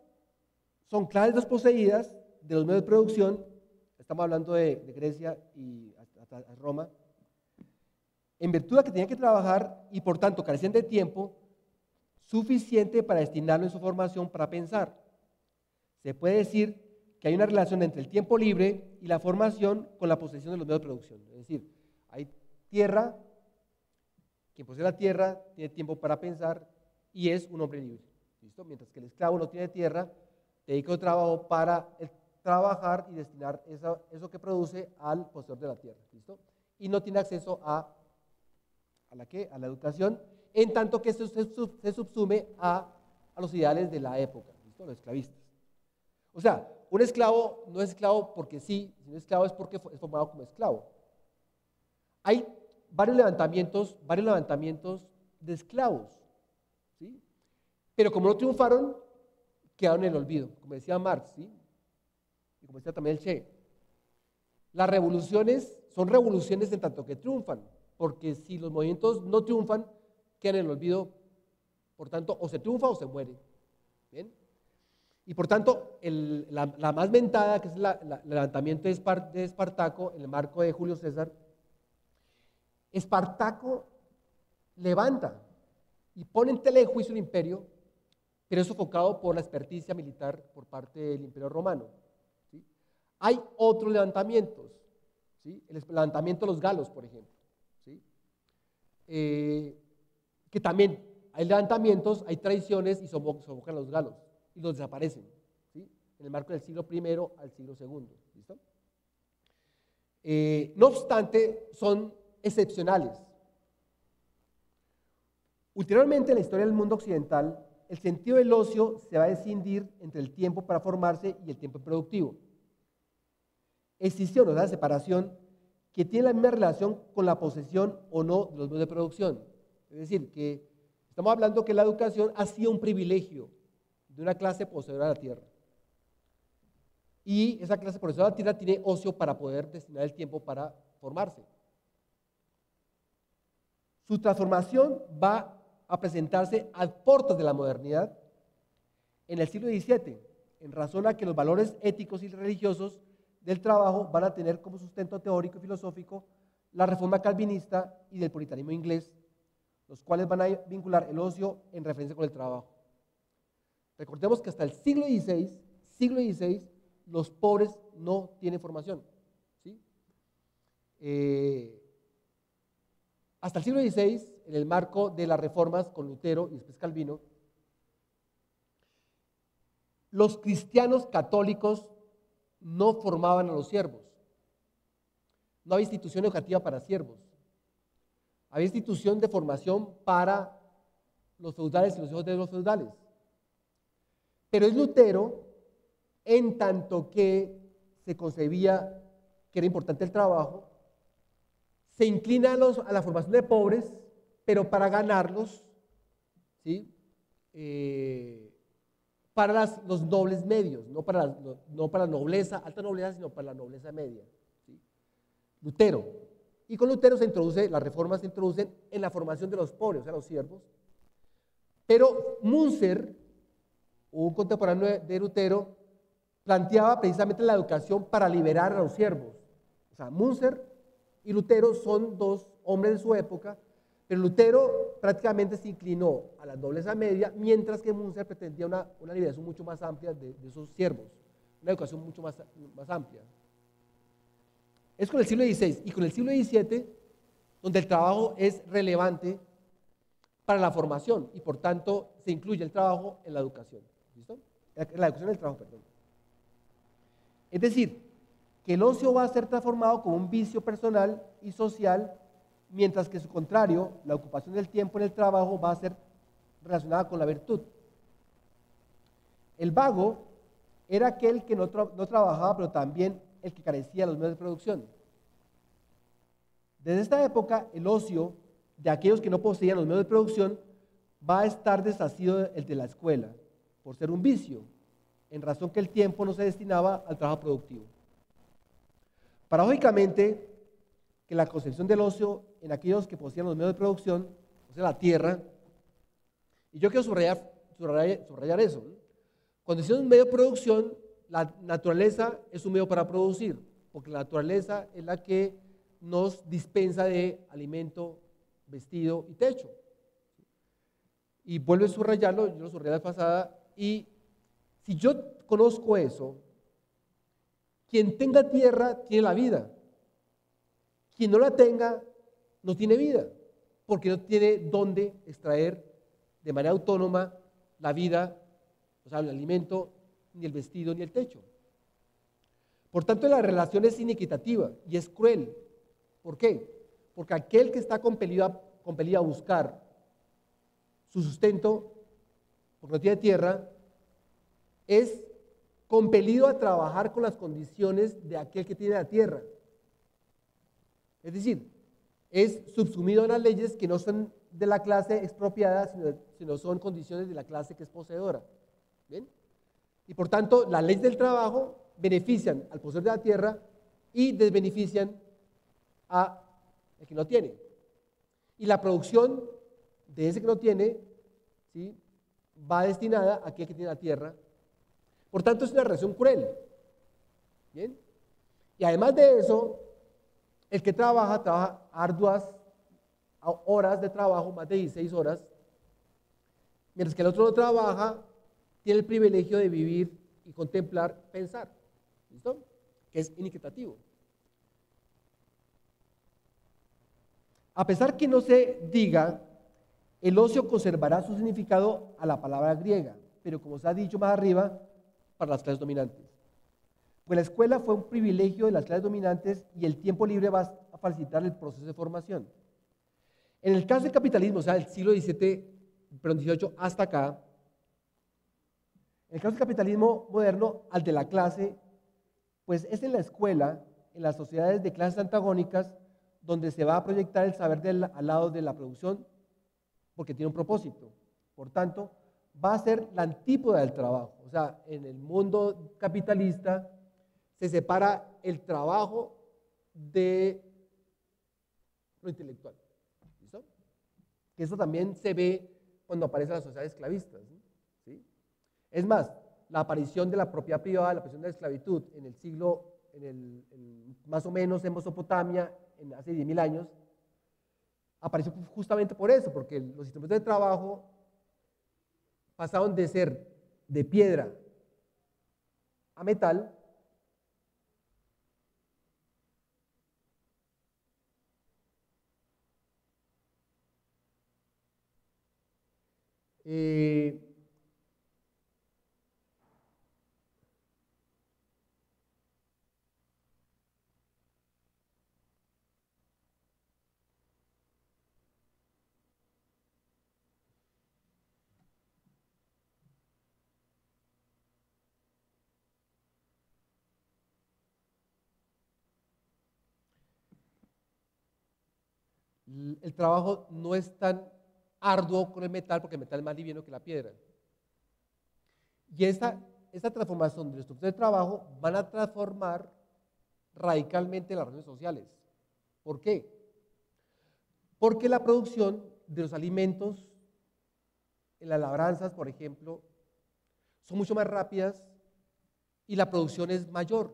son clases desposeídas de los medios de producción, estamos hablando de Grecia y hasta Roma, en virtud de que tenían que trabajar y por tanto carecían de tiempo suficiente para destinarlo en su formación para pensar. Se puede decir que hay una relación entre el tiempo libre y la formación con la posesión de los medios de producción. Es decir, hay tierra, quien posee la tierra tiene tiempo para pensar y es un hombre libre. ¿Listo? Mientras que el esclavo no tiene tierra, dedica el trabajo para trabajar y destinar eso que produce al poseedor de la tierra. ¿Listo? Y no tiene acceso a la educación, en tanto que se subsume a los ideales de la época, ¿listo? Los esclavistas. O sea, un esclavo no es esclavo porque sí, sino esclavo es porque es formado como esclavo. Hay varios levantamientos de esclavos, ¿sí? Pero como no triunfaron, quedaron en el olvido, como decía Marx, ¿sí? Y como decía también el Che. Las revoluciones son revoluciones en tanto que triunfan, porque si los movimientos no triunfan, quedan en el olvido, por tanto, o se triunfa o se muere. ¿Bien? Y por tanto, la más mentada, que es el levantamiento de Espartaco, en el marco de Julio César, Espartaco levanta y pone en tela de juicio el imperio, pero es sofocado por la experticia militar por parte del imperio romano, ¿sí? Hay otros levantamientos, ¿sí? El levantamiento de los galos, por ejemplo, ¿sí? Que también hay levantamientos, hay traiciones y sofocan a los galos y los desaparecen, ¿sí? En el marco del siglo I al siglo II. ¿Listo? No obstante, son excepcionales. Ulteriormente, en la historia del mundo occidental, el sentido del ocio se va a escindir entre el tiempo para formarse y el tiempo productivo. Existió una separación que tiene la misma relación con la posesión o no de los medios de producción. Es decir, que estamos hablando que la educación ha sido un privilegio de una clase poseedora de la tierra. Y esa clase poseedora de la tierra tiene ocio para poder destinar el tiempo para formarse. Su transformación va a presentarse a puertas de la modernidad en el siglo XVII, en razón a que los valores éticos y religiosos del trabajo van a tener como sustento teórico y filosófico la reforma calvinista y del puritanismo inglés, los cuales van a vincular el ocio en referencia con el trabajo. Recordemos que hasta el siglo XVI, los pobres no tienen formación. ¿Sí? Hasta el siglo XVI, en el marco de las reformas con Lutero y después Calvino, los cristianos católicos no formaban a los siervos. No había institución educativa para siervos. Había institución de formación para los feudales y los hijos de los feudales. Pero es Lutero, en tanto que se concebía que era importante el trabajo, se inclina a la formación de pobres, pero para ganarlos, ¿sí? Para los nobles medios, no para la nobleza, alta nobleza, sino para la nobleza media. ¿Sí? Lutero. Y con Lutero las reformas se introducen en la formación de los pobres, o sea, los siervos. Pero Münzer, un contemporáneo de Lutero, planteaba precisamente la educación para liberar a los siervos. O sea, Münzer y Lutero son dos hombres de su época, pero Lutero prácticamente se inclinó a la nobleza media, mientras que Münzer pretendía una liberación mucho más amplia de esos siervos, una educación mucho más amplia. Es con el siglo XVI y con el siglo XVII donde el trabajo es relevante para la formación y por tanto se incluye el trabajo en la educación. ¿Listo? En la educación del trabajo, perdón. Es decir, que el ocio va a ser transformado como un vicio personal y social, mientras que su contrario, la ocupación del tiempo en el trabajo, va a ser relacionada con la virtud. El vago era aquel que no trabajaba, pero también el que carecía de los medios de producción. Desde esta época, el ocio de aquellos que no poseían los medios de producción va a estar desasido el de la escuela, por ser un vicio, en razón que el tiempo no se destinaba al trabajo productivo. Paradójicamente, que la concepción del ocio en aquellos que poseían los medios de producción, o sea, la tierra, y yo quiero subrayar eso, ¿no? Cuando decimos un medio de producción, la naturaleza es un medio para producir, porque la naturaleza es la que nos dispensa de alimento, vestido y techo. Y vuelvo a subrayarlo, yo lo subrayé la vez pasada, y si yo conozco eso, quien tenga tierra tiene la vida. Quien no la tenga no tiene vida, porque no tiene dónde extraer de manera autónoma la vida, o sea, el alimento, ni el vestido, ni el techo. Por tanto, la relación es inequitativa y es cruel. ¿Por qué? Porque aquel que está compelido a buscar su sustento, porque no tiene tierra, es compelido a trabajar con las condiciones de aquel que tiene la tierra. Es decir, es subsumido a las leyes que no son de la clase expropiada, sino son condiciones de la clase que es poseedora. ¿Bien? Y por tanto, las leyes del trabajo benefician al poseedor de la tierra y desbenefician a el que no tiene. Y la producción de ese que no tiene, ¿sí?, va destinada a aquel que tiene la tierra. Por tanto, es una relación cruel. ¿Bien? Y además de eso, el que trabaja arduas horas de trabajo, más de 16 horas, mientras que el otro no trabaja, tiene el privilegio de vivir y contemplar, pensar. ¿Listo? Que es inequitativo. A pesar que no se diga, el ocio conservará su significado a la palabra griega, pero como se ha dicho más arriba, para las clases dominantes. Pues la escuela fue un privilegio de las clases dominantes y el tiempo libre va a facilitar el proceso de formación. En el caso del capitalismo, o sea, del siglo XVIII hasta acá, en el caso del capitalismo moderno, al de la clase, pues es en la escuela, en las sociedades de clases antagónicas, donde se va a proyectar el saber al lado de la producción, porque tiene un propósito. Por tanto, va a ser la antípoda del trabajo. O sea, en el mundo capitalista se separa el trabajo de lo intelectual. ¿Listo? Que eso también se ve cuando aparecen las sociedades esclavistas, ¿sí? Es más, la aparición de la propiedad privada, la aparición de la esclavitud en el siglo, más o menos en Mesopotamia, hace 10.000 años, apareció justamente por eso, porque los instrumentos de trabajo pasaron de ser de piedra a metal, el trabajo no es tan arduo con el metal, porque el metal es más liviano que la piedra. Y esta transformación de los estructuras de trabajo van a transformar radicalmente las relaciones sociales. ¿Por qué? Porque la producción de los alimentos en las labranzas, por ejemplo, son mucho más rápidas y la producción es mayor,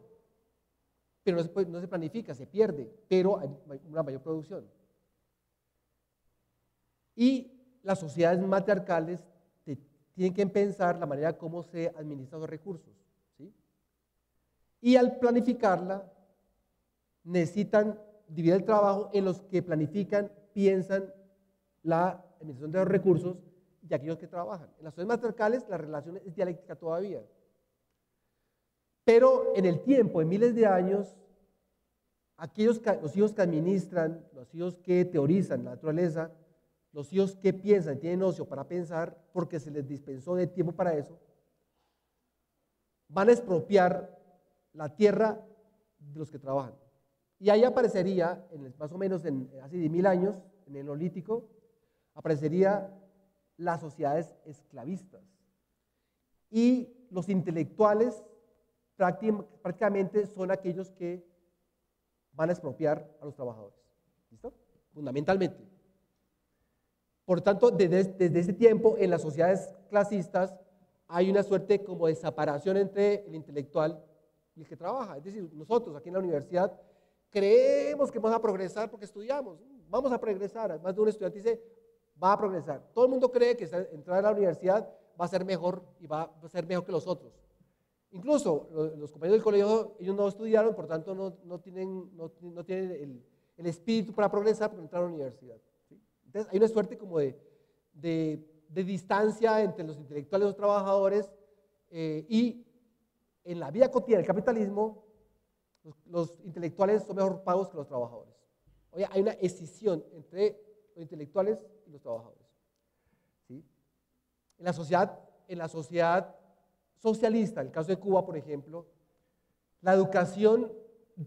pero no se planifica, se pierde, pero hay una mayor producción. Y las sociedades matriarcales tienen que pensar la manera como se administran los recursos, ¿sí? Y al planificarla, necesitan dividir el trabajo en los que planifican, piensan la administración de los recursos y aquellos que trabajan. En las sociedades matriarcales la relación es dialéctica todavía. Pero en el tiempo, en miles de años, los hijos que administran, los hijos que teorizan la naturaleza, los hijos que piensan, tienen ocio para pensar, porque se les dispensó de tiempo para eso, van a expropiar la tierra de los que trabajan. Y ahí aparecería, más o menos hace 10.000 años, en el Neolítico, aparecería las sociedades esclavistas. Y los intelectuales prácticamente son aquellos que van a expropiar a los trabajadores. ¿Listo? Fundamentalmente. Por tanto, desde ese tiempo, en las sociedades clasistas, hay una suerte como de separación entre el intelectual y el que trabaja. Es decir, nosotros aquí en la universidad creemos que vamos a progresar porque estudiamos. Vamos a progresar. Más de un estudiante dice, va a progresar. Todo el mundo cree que entrar a la universidad va a ser mejor y va a ser mejor que los otros. Incluso los compañeros del colegio, ellos no estudiaron, por tanto no tienen el espíritu para progresar porque entraron a la universidad. ¿Sí? Entonces hay una suerte como de distancia entre los intelectuales y los trabajadores, y en la vida cotidiana del capitalismo los intelectuales son mejor pagos que los trabajadores. Oye, hay una escisión entre los intelectuales y los trabajadores. ¿Sí? En la sociedad socialista, en el caso de Cuba, por ejemplo, la educación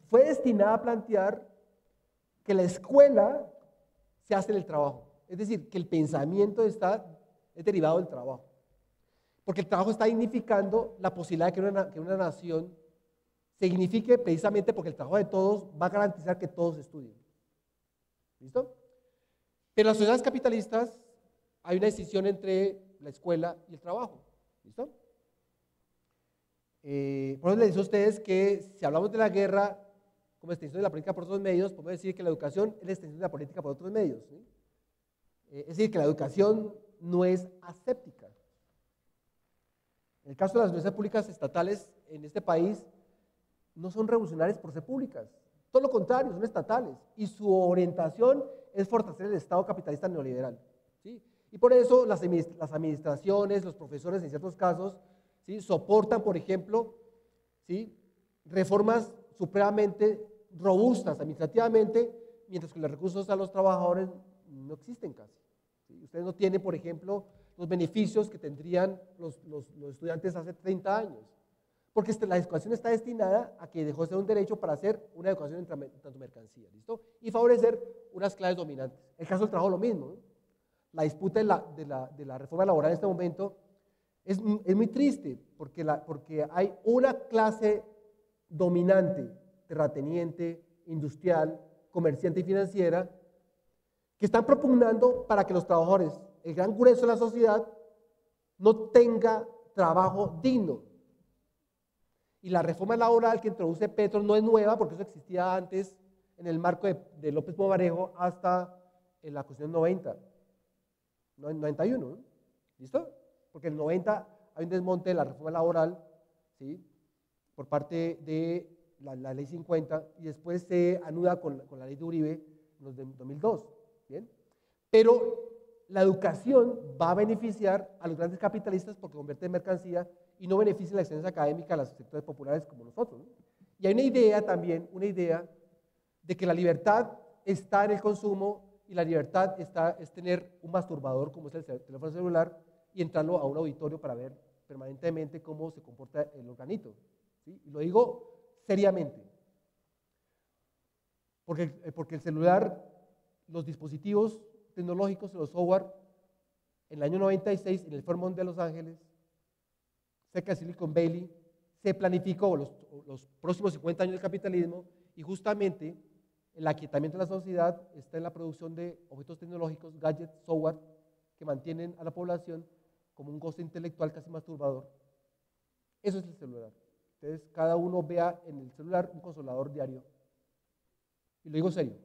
fue destinada a plantear que la escuela se hace en el trabajo. Es decir, que el pensamiento es derivado del trabajo. Porque el trabajo está dignificando la posibilidad de que una nación se dignifique precisamente porque el trabajo de todos va a garantizar que todos estudien. ¿Listo? Pero en las sociedades capitalistas hay una decisión entre la escuela y el trabajo. ¿Listo? Por eso les digo a ustedes que si hablamos de la guerra como extensión de la política por otros medios, podemos decir que la educación es la extensión de la política por otros medios. ¿Sí? Es decir, que la educación no es aséptica. En el caso de las universidades públicas estatales en este país, no son revolucionarias por ser públicas, todo lo contrario, son estatales, y su orientación es fortalecer el Estado capitalista neoliberal. ¿Sí? Y por eso las administraciones, los profesores en ciertos casos, ¿sí?, soportan, por ejemplo, ¿sí?, reformas supremamente robustas administrativamente, mientras que los recursos a los trabajadores no existen casi. ¿Sí? Ustedes no tienen, por ejemplo, los beneficios que tendrían los estudiantes hace 30 años, porque la educación está destinada a que dejó de ser un derecho para hacer una educación en tanto mercancía, ¿listo? Y favorecer unas clases dominantes. El caso del trabajo lo mismo, ¿no? La disputa de la reforma laboral en este momento es muy triste, porque hay una clase dominante, terrateniente, industrial, comerciante y financiera, que están propugnando para que los trabajadores, el gran grueso de la sociedad, no tenga trabajo digno. Y la reforma laboral que introduce Petro no es nueva, porque eso existía antes en el marco de López Pumarejo hasta en la Constitución 91, ¿no? ¿Listo? Porque en el 90 hay un desmonte de la reforma laboral, ¿sí? Por parte de la ley 50 y después se anuda con la ley de Uribe en el 2002, ¿bien? Pero la educación va a beneficiar a los grandes capitalistas porque convierte en mercancía y no beneficia la excelencia académica a los sectores populares como nosotros, ¿no? Y hay una idea también, de que la libertad está en el consumo y la libertad es tener un masturbador como es el teléfono celular y entrarlo a un auditorio para ver permanentemente cómo se comporta el organito, ¿sí? Y lo digo seriamente, porque el celular, los dispositivos tecnológicos, los software, en el año 96 en el Fairmont de Los Ángeles, cerca de Silicon Valley, se planificó los próximos 50 años del capitalismo y justamente el aquietamiento de la sociedad está en la producción de objetos tecnológicos, gadgets, software, que mantienen a la población como un goce intelectual casi masturbador. Eso es el celular. Entonces, cada uno vea en el celular un consolador diario. Y lo digo serio.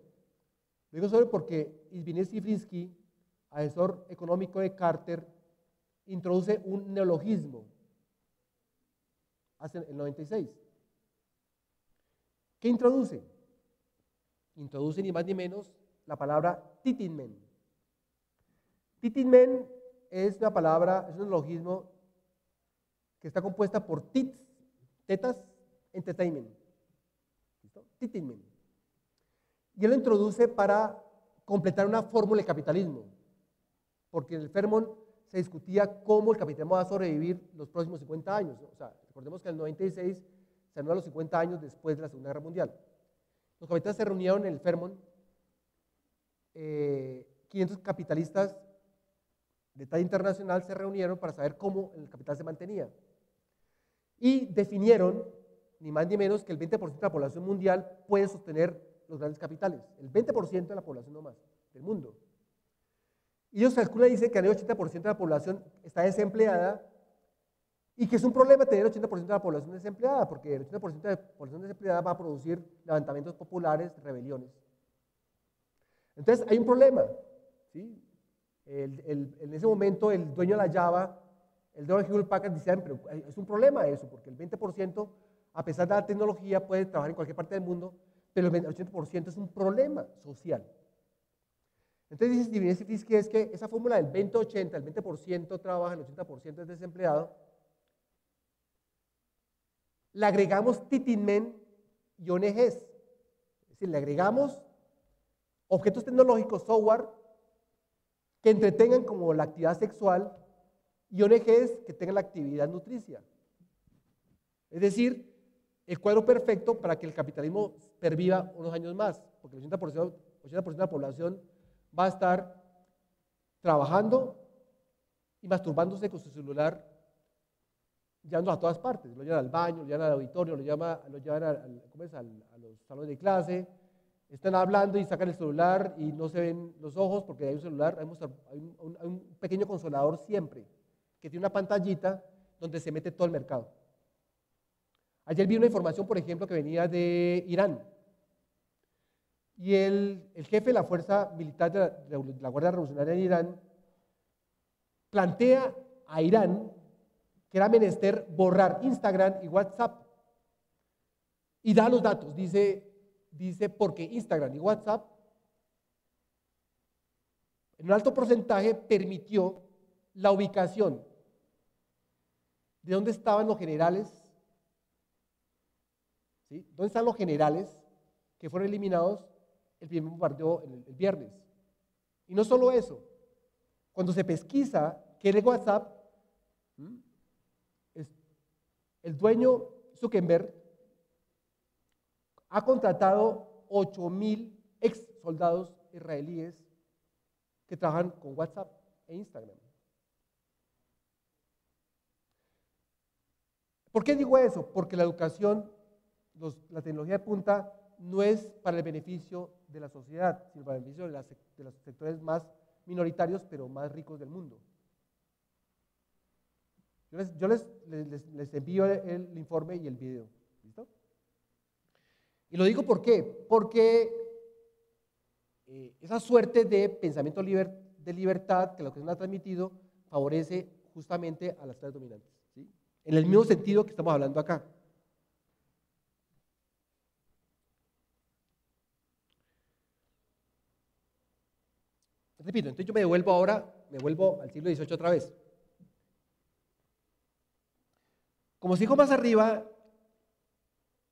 Lo digo serio porque Zbigniew Brzezinski, asesor económico de Carter, introduce un neologismo hace el 96. ¿Qué introduce? Introduce ni más ni menos la palabra Titinmen. Titinmen es una palabra, es un neologismo que está compuesta por tits, tetas, entertainment. ¿Listo? Titinmen. Y él lo introduce para completar una fórmula de capitalismo, porque en el Fairmont se discutía cómo el capitalismo va a sobrevivir los próximos 50 años. O sea, recordemos que en el 96 se anula los 50 años después de la Segunda Guerra Mundial. Los capitalistas se reunieron en el Fairmont, 500 capitalistas de talla internacional se reunieron para saber cómo el capital se mantenía. Y definieron, ni más ni menos, que el 20% de la población mundial puede sostener los grandes capitales. El 20% de la población nomás, del mundo. Y ellos calculan y dicen que el 80% de la población está desempleada y que es un problema tener el 80% de la población desempleada, porque el 80% de la población desempleada va a producir levantamientos populares, rebeliones. Entonces hay un problema, ¿sí? En ese momento el dueño de la Java, el dueño de Hewlett Packard, decían, pero es un problema eso, porque el 20%, a pesar de la tecnología, puede trabajar en cualquier parte del mundo, pero el 80% es un problema social. Entonces dice Zbigniew Brzezinski es que esa fórmula del 20-80, el 20% trabaja, el 80% es desempleado, le agregamos titinmen y ONGs, es decir, le agregamos objetos tecnológicos, software, que entretengan como la actividad sexual y ONGs que tengan la actividad nutricia. Es decir, el cuadro perfecto para que el capitalismo perviva unos años más, porque el 80% de la población va a estar trabajando y masturbándose con su celular, llevando a todas partes. Lo llevan al baño, lo llevan al auditorio, lo llevan a los salones de clase, están hablando y sacan el celular y no se ven los ojos porque hay un celular, hay un pequeño consolador siempre, que tiene una pantallita donde se mete todo el mercado. Ayer vi una información, por ejemplo, que venía de Irán. Y el jefe de la fuerza militar de la Guardia Revolucionaria en Irán plantea a Irán que era menester borrar Instagram y WhatsApp. Y da los datos, dice porque Instagram y WhatsApp en un alto porcentaje permitió la ubicación de dónde estaban los generales, ¿sí? ¿Dónde están los generales que fueron eliminados el primer bombardeo el viernes? Y no solo eso, cuando se pesquisa qué es WhatsApp, el dueño Zuckerberg ha contratado 8,000 ex soldados israelíes que trabajan con WhatsApp e Instagram. ¿Por qué digo eso? Porque la educación, la tecnología de punta, no es para el beneficio de la sociedad, sino para el beneficio de los sectores más minoritarios, pero más ricos del mundo. Yo les envío el informe y el video. ¿Listo? Y lo digo ¿por qué? Porque esa suerte de pensamiento de libertad que la educación ha transmitido favorece justamente a las clases dominantes, ¿sí? En el mismo sentido que estamos hablando acá. Repito, entonces yo me devuelvo al siglo XVIII otra vez. Como se dijo más arriba,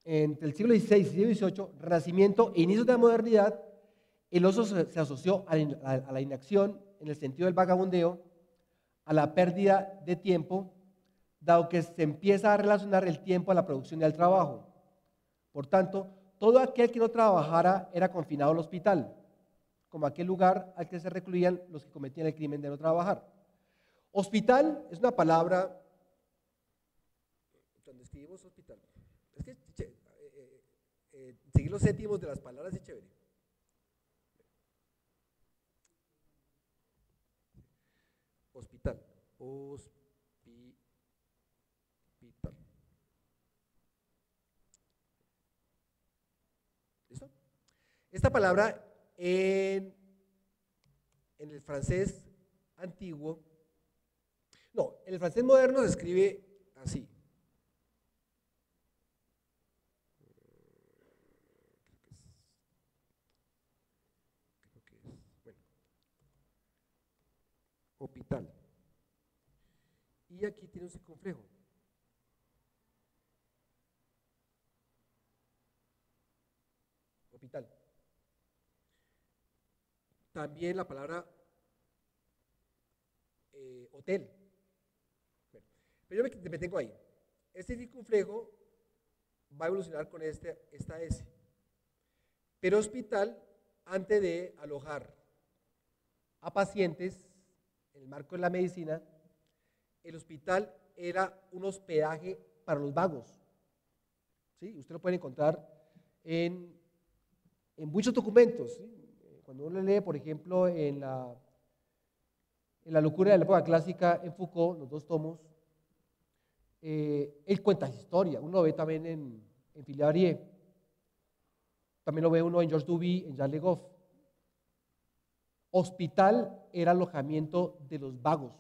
entre el siglo XVI y el siglo XVIII, Renacimiento e inicios de la modernidad, el ocio se asoció a la inacción en el sentido del vagabundeo, a la pérdida de tiempo, dado que se empieza a relacionar el tiempo a la producción y al trabajo. Por tanto, todo aquel que no trabajara era confinado al hospital, como aquel lugar al que se recluían los que cometían el crimen de no trabajar. Hospital es una palabra, cuando escribimos hospital, es que seguir los céntimos de las palabras es chévere. Hospital, hospital. ¿Listo? Esta palabra en el francés antiguo, no, en el francés moderno se escribe así. Hospital. Y aquí tiene un circunflejo. Hospital. También la palabra hotel. Bueno, pero yo me detengo ahí. Este circunflejo va a evolucionar con esta S. Pero hospital, antes de alojar a pacientes en el marco de la medicina, el hospital era un hospedaje para los vagos. ¿Sí? Usted lo puede encontrar en muchos documentos. ¿Sí? Cuando uno lee, por ejemplo, en la locura de la época clásica en Foucault, los 2 tomos, él cuenta historia. Uno lo ve también en Philippe Arié. También lo ve uno en Georges Duby, en Jean Le Goff. Hospital era alojamiento de los vagos,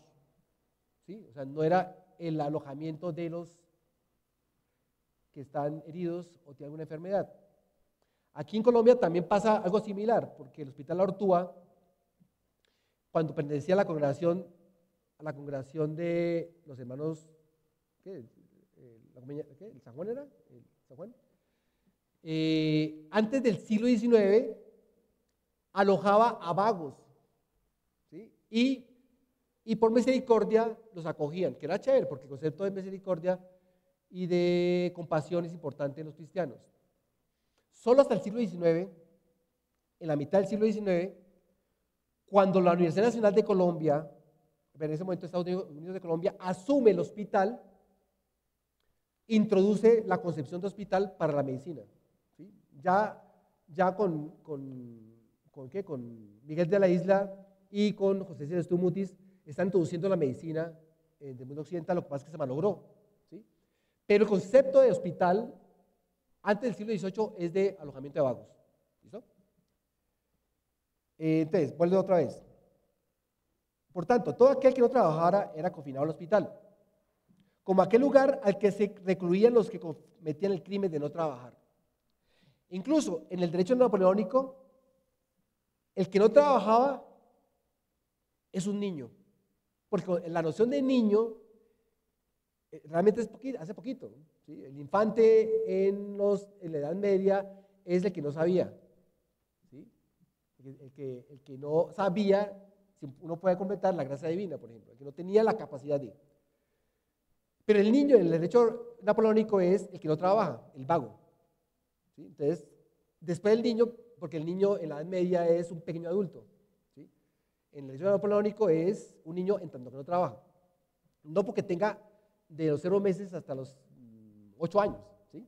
¿sí? O sea, no era el alojamiento de los que están heridos o tienen alguna enfermedad. Aquí en Colombia también pasa algo similar, porque el Hospital La Ortúa, cuando pertenecía a la congregación de los hermanos, ¿qué? ¿El San Juan era? ¿El San Juan? Antes del siglo XIX, alojaba a vagos, ¿sí? Y por misericordia los acogían, que era chévere, porque el concepto de misericordia y de compasión es importante en los cristianos. Solo hasta el siglo XIX, en la mitad del siglo XIX, cuando la Universidad Nacional de Colombia, en ese momento Estados Unidos de Colombia, asume el hospital, introduce la concepción de hospital para la medicina, ¿sí? Ya con Miguel de la Isla y con José Celestino Mutis están introduciendo la medicina del mundo occidental, lo que pasa es que se malogró, ¿sí? Pero el concepto de hospital antes del siglo XVIII es de alojamiento de vagos. ¿Listo? Entonces, vuelvo otra vez. Por tanto, todo aquel que no trabajara era confinado al hospital, como aquel lugar al que se recluían los que cometían el crimen de no trabajar. Incluso en el derecho napoleónico, el que no trabajaba es un niño, porque la noción de niño realmente es hace poquito, ¿sí? El infante en la Edad Media es el que no sabía, ¿sí? El que no sabía, si uno puede completar la gracia divina, por ejemplo, el que no tenía la capacidad de. Pero el niño en el derecho napoleónico es el que no trabaja, el vago, ¿sí? Entonces, después del niño, porque el niño en la Edad Media es un pequeño adulto, ¿sí? En el derecho napoleónico es un niño en tanto que no trabaja, no porque tenga de los 0 meses hasta los 8 años, ¿sí?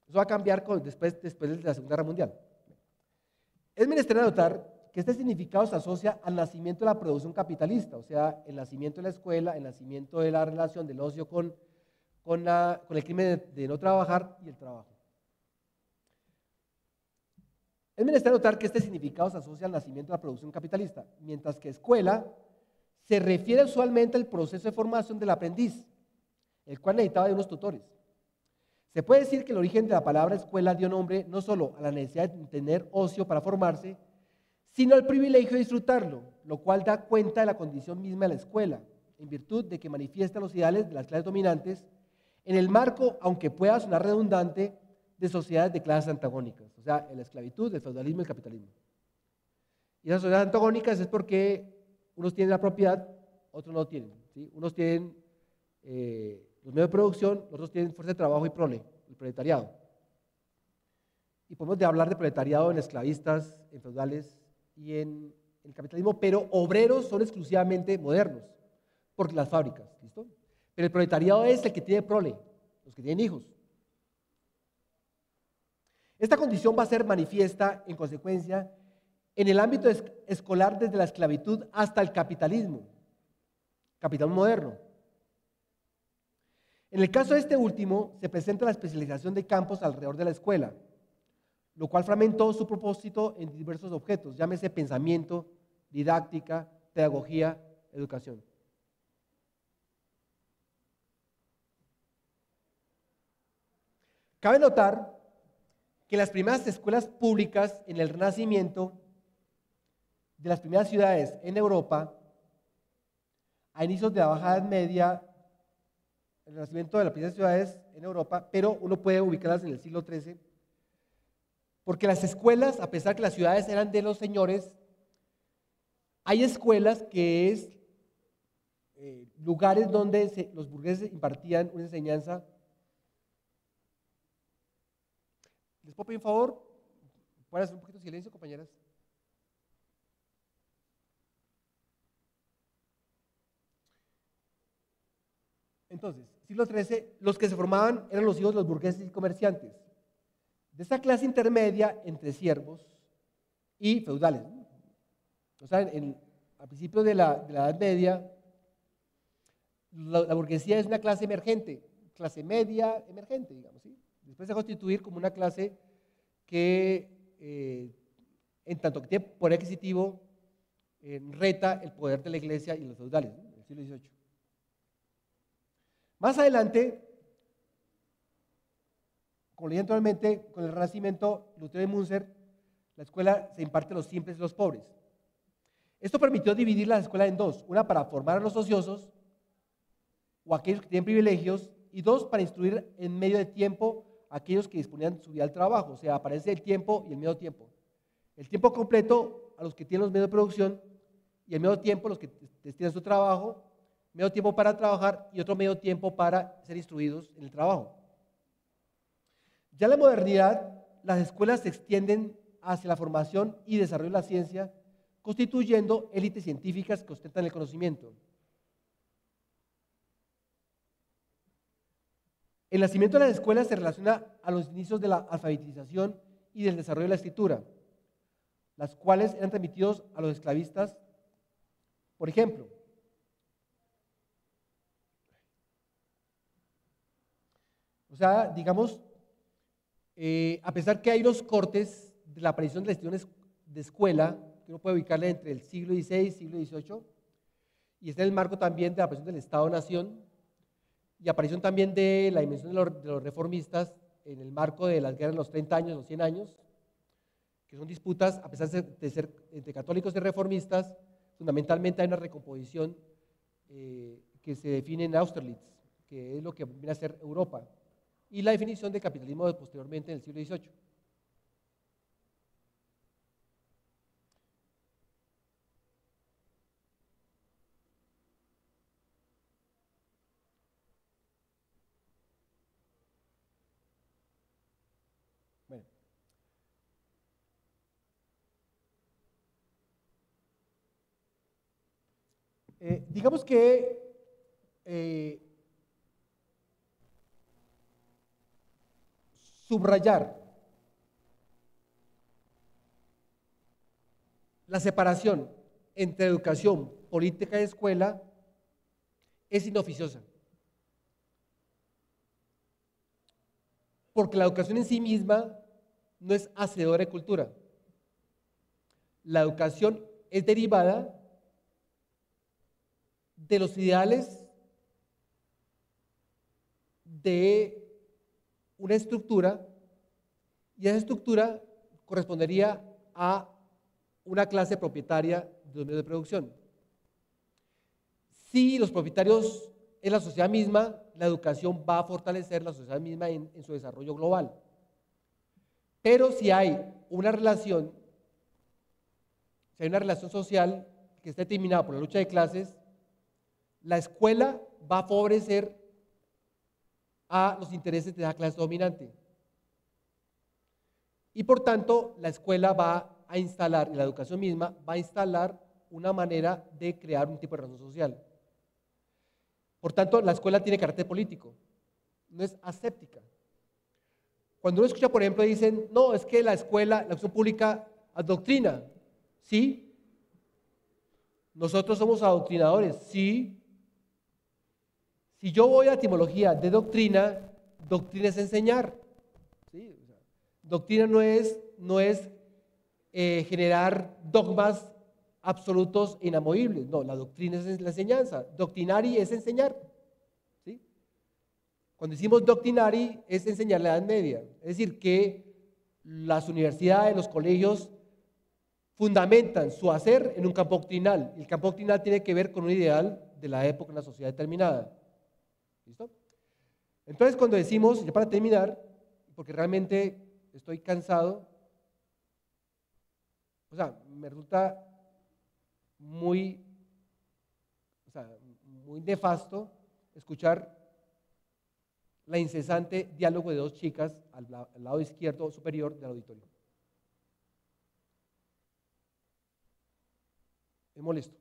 Eso va a cambiar después de la Segunda Guerra Mundial. Es menester anotar que este significado se asocia al nacimiento de la producción capitalista, o sea, el nacimiento de la escuela, el nacimiento de la relación del ocio con el crimen de no trabajar y el trabajo. Es menester notar que este significado se asocia al nacimiento de la producción capitalista, mientras que escuela se refiere usualmente al proceso de formación del aprendiz, el cual necesitaba de unos tutores. Se puede decir que el origen de la palabra escuela dio nombre no solo a la necesidad de tener ocio para formarse, sino al privilegio de disfrutarlo, lo cual da cuenta de la condición misma de la escuela, en virtud de que manifiesta los ideales de las clases dominantes en el marco, aunque pueda sonar redundante, de sociedades de clases antagónicas, o sea, en la esclavitud, el feudalismo y el capitalismo. Y esas sociedades antagónicas es porque unos tienen la propiedad, otros no tienen, ¿sí? Unos tienen los medios de producción, otros tienen fuerza de trabajo y prole, el proletariado. Y podemos hablar de proletariado en esclavistas, en feudales y en el capitalismo, pero obreros son exclusivamente modernos, por las fábricas, ¿listo? Pero el proletariado es el que tiene prole, los que tienen hijos. Esta condición va a ser manifiesta, en consecuencia, en el ámbito escolar desde la esclavitud hasta el capitalismo moderno. En el caso de este último, se presenta la especialización de campos alrededor de la escuela, lo cual fragmentó su propósito en diversos objetos, llámese pensamiento, didáctica, pedagogía, educación. Cabe notar que las primeras escuelas públicas en el Renacimiento de las primeras ciudades en Europa, a inicios de la Baja Edad Media, el nacimiento de las primeras ciudades en Europa, pero uno puede ubicarlas en el siglo XIII, porque las escuelas, a pesar que las ciudades eran de los señores, hay escuelas que es lugares donde los burgueses impartían una enseñanza. ¿Les puedo pedir un favor? ¿Pueden hacer un poquito de silencio, compañeras? Entonces, siglo XIII, los que se formaban eran los hijos de los burgueses y comerciantes, de esa clase intermedia entre siervos y feudales. O sea, al principio de la Edad Media, la burguesía es una clase emergente, clase media emergente, digamos, ¿sí? Después se va a constituir como una clase que, en tanto que tiene poder adquisitivo, reta el poder de la iglesia y los feudales, ¿no? En el siglo XVIII. Más adelante, como leí anteriormente, con el Renacimiento, Lutero y Münzer, la escuela se imparte a los simples y los pobres. Esto permitió dividir las escuelas en dos, una para formar a los ociosos o aquellos que tienen privilegios, y dos para instruir en medio de tiempo a aquellos que disponían su vida al trabajo, o sea, aparece el tiempo y el medio tiempo. El tiempo completo a los que tienen los medios de producción y el medio tiempo a los que destinan su trabajo, medio tiempo para trabajar y otro medio tiempo para ser instruidos en el trabajo. Ya en la modernidad, las escuelas se extienden hacia la formación y desarrollo de la ciencia, constituyendo élites científicas que ostentan el conocimiento. El nacimiento de las escuelas se relaciona a los inicios de la alfabetización y del desarrollo de la escritura, las cuales eran transmitidos a los esclavistas. Por ejemplo, o sea, digamos, a pesar que hay unos cortes de la aparición de las instituciones de escuela, que uno puede ubicarle entre el siglo XVI y siglo XVIII, y está en el marco también de la aparición del Estado-Nación, y aparición también de la dimensión de los reformistas en el marco de las guerras de los 30 años, los 100 años, que son disputas, a pesar de ser entre católicos y reformistas, fundamentalmente hay una recomposición que se define en Austerlitz, que es lo que viene a ser Europa, y la definición de capitalismo posteriormente en el siglo XVIII. Bueno. Digamos que subrayar la separación entre educación, política y escuela es inoficiosa. Porque la educación en sí misma no es hacedora de cultura. la educación es derivada de los ideales de una estructura, y esa estructura correspondería a una clase propietaria de los medios de producción. Si los propietarios es la sociedad misma, la educación va a fortalecer la sociedad misma en su desarrollo global. Pero si hay una relación, social que está determinada por la lucha de clases, la escuela va a favorecer a los intereses de la clase dominante. Y por tanto, la escuela va a instalar, y la educación misma va a instalar una manera de crear un tipo de relación social. Por tanto, la escuela tiene carácter político, no es aséptica. Cuando uno escucha, por ejemplo, dicen, no, es que la escuela, la educación pública adoctrina. Sí, nosotros somos adoctrinadores, sí. Si yo voy a etimología de doctrina, doctrina es enseñar. ¿Sí? O sea, doctrina no es generar dogmas absolutos e inamovibles. No, la doctrina es la enseñanza. Doctrinari es enseñar. ¿Sí? Cuando decimos doctrinari es enseñar la Edad Media. Es decir, que las universidades, los colegios fundamentan su hacer en un campo doctrinal. El campo doctrinal tiene que ver con un ideal de la época en una sociedad determinada. ¿Listo? Entonces, cuando decimos, ya para terminar, porque realmente estoy cansado, o sea, me resulta muy nefasto escuchar la incesante diálogo de dos chicas al lado izquierdo superior del auditorio. Es molesto.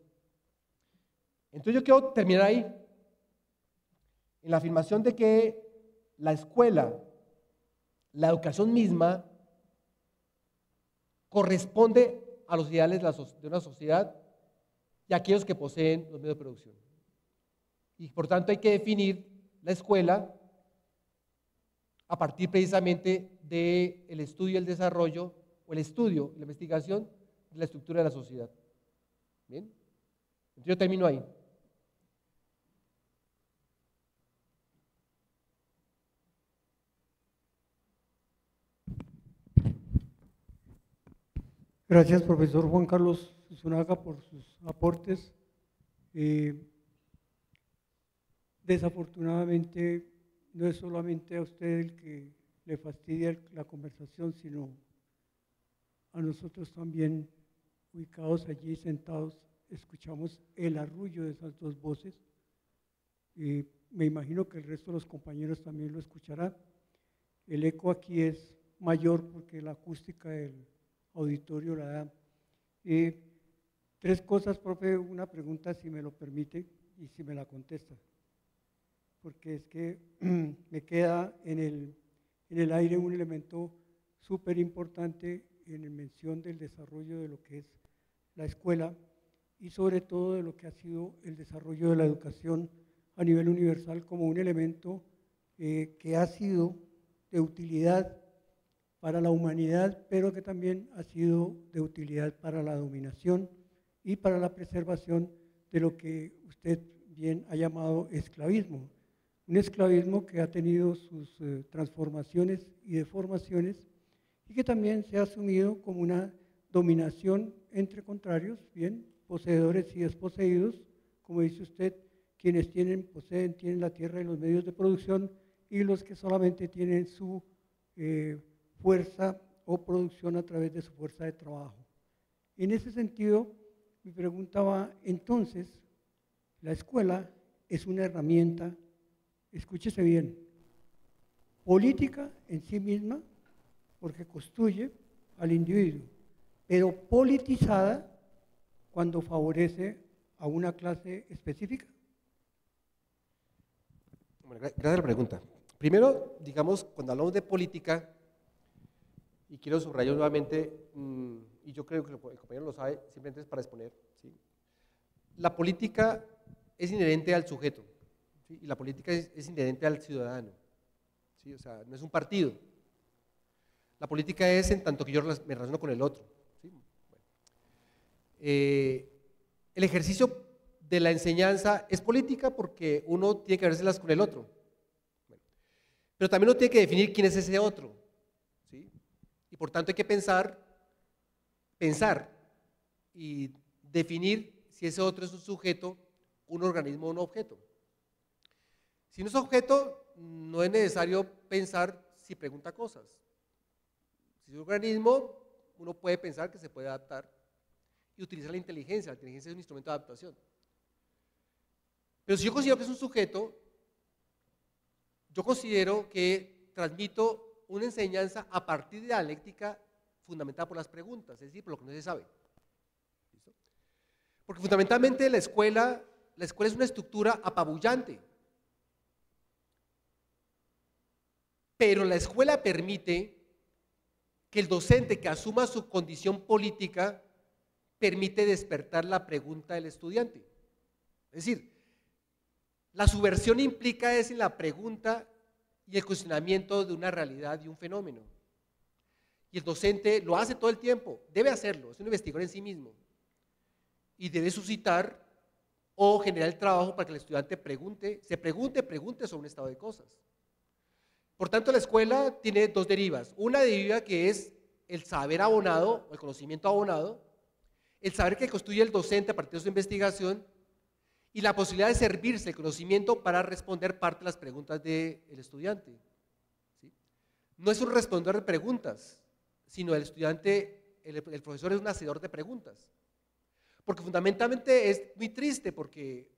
Entonces yo quiero terminar ahí, en la afirmación de que la escuela, la educación misma, corresponde a los ideales de una sociedad y a aquellos que poseen los medios de producción. Y por tanto hay que definir la escuela a partir precisamente del estudio y el desarrollo, o el estudio y la investigación de la estructura de la sociedad. ¿Bien? Entonces yo termino ahí. Gracias, profesor Juan Carlos Zuluaga, por sus aportes. Desafortunadamente, no es solamente a usted el que le fastidia la conversación, sino a nosotros también, ubicados allí, sentados, escuchamos el arrullo de esas dos voces. Me imagino que el resto de los compañeros también lo escuchará. El eco aquí es mayor porque la acústica del auditorio la da. Tres cosas, profe, una pregunta si me lo permite y si me la contesta, porque es que me queda en el aire un elemento súper importante en la mención del desarrollo de lo que es la escuela y sobre todo de lo que ha sido el desarrollo de la educación a nivel universal como un elemento que ha sido de utilidad para la humanidad, pero que también ha sido de utilidad para la dominación y para la preservación de lo que usted bien ha llamado esclavismo. Un esclavismo que ha tenido sus transformaciones y deformaciones y que también se ha asumido como una dominación entre contrarios, bien, poseedores y desposeídos, como dice usted, quienes tienen la tierra y los medios de producción y los que solamente tienen su fuerza o producción a través de su fuerza de trabajo. En ese sentido, mi pregunta va, entonces, la escuela es una herramienta, escúchese bien, política en sí misma, porque construye al individuo, pero politizada cuando favorece a una clase específica. Bueno, gracias a la pregunta. Primero, digamos, cuando hablamos de política, y quiero subrayar nuevamente, y yo creo que el compañero lo sabe, simplemente es para exponer, ¿sí? La política es inherente al sujeto, ¿sí? Y la política es inherente al ciudadano, ¿sí? O sea, no es un partido. La política es en tanto que yo me relaciono con el otro, ¿sí? Bueno. El ejercicio de la enseñanza es política porque uno tiene que verselas con el otro. Pero también uno tiene que definir quién es ese otro, ¿sí? Y por tanto hay que pensar y definir si ese otro es un sujeto, un organismo o un objeto. Si no es objeto, no es necesario pensar si pregunta cosas. Si es un organismo, uno puede pensar que se puede adaptar y utiliza la inteligencia. La inteligencia es un instrumento de adaptación. Pero si yo considero que es un sujeto, yo considero que transmito una enseñanza a partir de la dialéctica fundamentada por las preguntas, es decir, por lo que no se sabe. ¿Listo? Porque fundamentalmente la escuela es una estructura apabullante. Pero la escuela permite que el docente que asuma su condición política permite despertar la pregunta del estudiante. Es decir, la subversión implica es en la pregunta y el cuestionamiento de una realidad y un fenómeno. Y el docente lo hace todo el tiempo, debe hacerlo, es un investigador en sí mismo. Y debe suscitar o generar el trabajo para que el estudiante pregunte sobre un estado de cosas. Por tanto, la escuela tiene dos derivas. Una deriva que es el saber abonado, o el conocimiento abonado, el saber que construye el docente a partir de su investigación y la posibilidad de servirse el conocimiento para responder parte de las preguntas del estudiante. ¿Sí? No es un respondedor de preguntas, sino el estudiante, el profesor es un hacedor de preguntas. Porque fundamentalmente es muy triste porque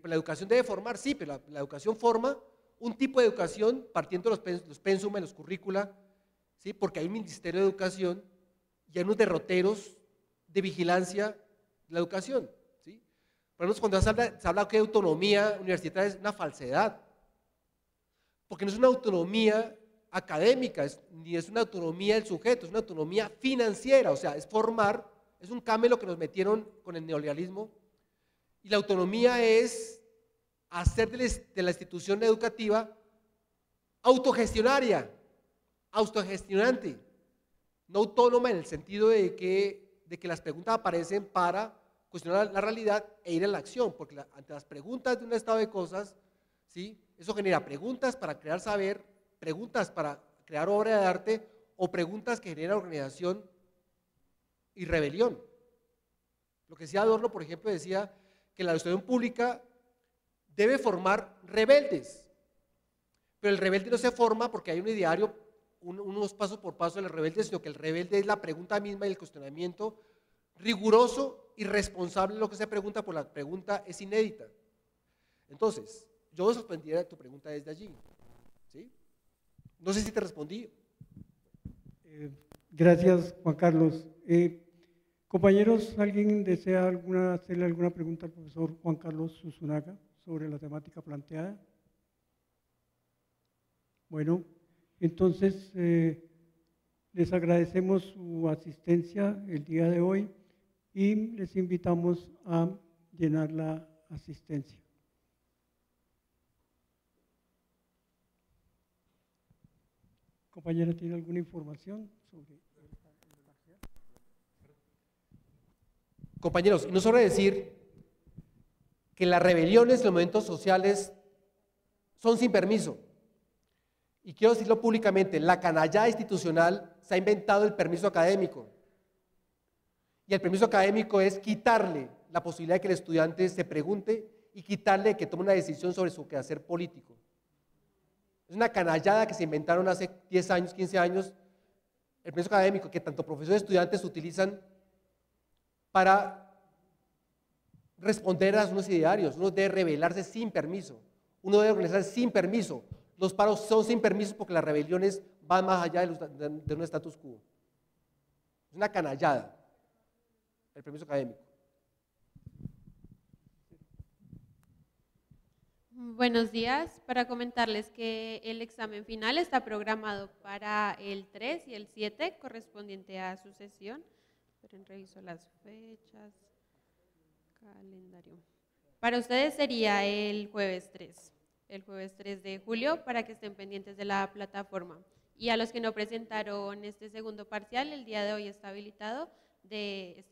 la educación debe formar, sí, pero la educación forma un tipo de educación partiendo de los pensum en los currícula, ¿sí? Porque hay un ministerio de educación y hay unos derroteros de vigilancia de la educación. ¿Sí? Por ejemplo, cuando se habla de autonomía universitaria es una falsedad, porque no es una autonomía académica, ni es una autonomía del sujeto, es una autonomía financiera, o sea, es formar, es un camelo que nos metieron con el neoliberalismo, y la autonomía es hacer de la institución educativa autogestionaria, autogestionante, no autónoma en el sentido de que las preguntas aparecen para cuestionar la realidad e ir a la acción, porque ante las preguntas de un estado de cosas, ¿sí? Eso genera preguntas para crear saber, preguntas para crear obra de arte o preguntas que generan organización y rebelión. Lo que decía Adorno, por ejemplo, decía que la educación pública debe formar rebeldes, pero el rebelde no se forma porque hay un ideario, unos pasos por paso del rebelde, sino que el rebelde es la pregunta misma y el cuestionamiento riguroso y responsable de lo que se pregunta, porque la pregunta es inédita. Entonces, yo suspendiera tu pregunta desde allí, ¿sí? No sé si te respondí. Gracias, Juan Carlos. Compañeros, ¿alguien desea hacerle alguna pregunta al profesor Juan Carlos Zunzunagua sobre la temática planteada? Bueno, entonces les agradecemos su asistencia el día de hoy y les invitamos a llenar la asistencia. Compañera, ¿tiene alguna información sobre el parcial? Compañeros, y no sobra decir que las rebeliones, los movimientos sociales son sin permiso. Y quiero decirlo públicamente, la canallada institucional se ha inventado el permiso académico. Y el permiso académico es quitarle la posibilidad de que el estudiante se pregunte y quitarle que tome una decisión sobre su quehacer político. Es una canallada que se inventaron hace 10 años, 15 años, el permiso académico, que tanto profesores y estudiantes utilizan para responder a unos idearios. Uno debe rebelarse sin permiso, uno debe organizarse sin permiso. Los paros son sin permiso porque las rebeliones van más allá de un status quo. Es una canallada el permiso académico. Buenos días, para comentarles que el examen final está programado para el 3 y el 7, correspondiente a su sesión. Esperen, reviso las fechas, calendario. Para ustedes sería el jueves 3 de julio, para que estén pendientes de la plataforma. Y a los que no presentaron este segundo parcial, el día de hoy está habilitado de 10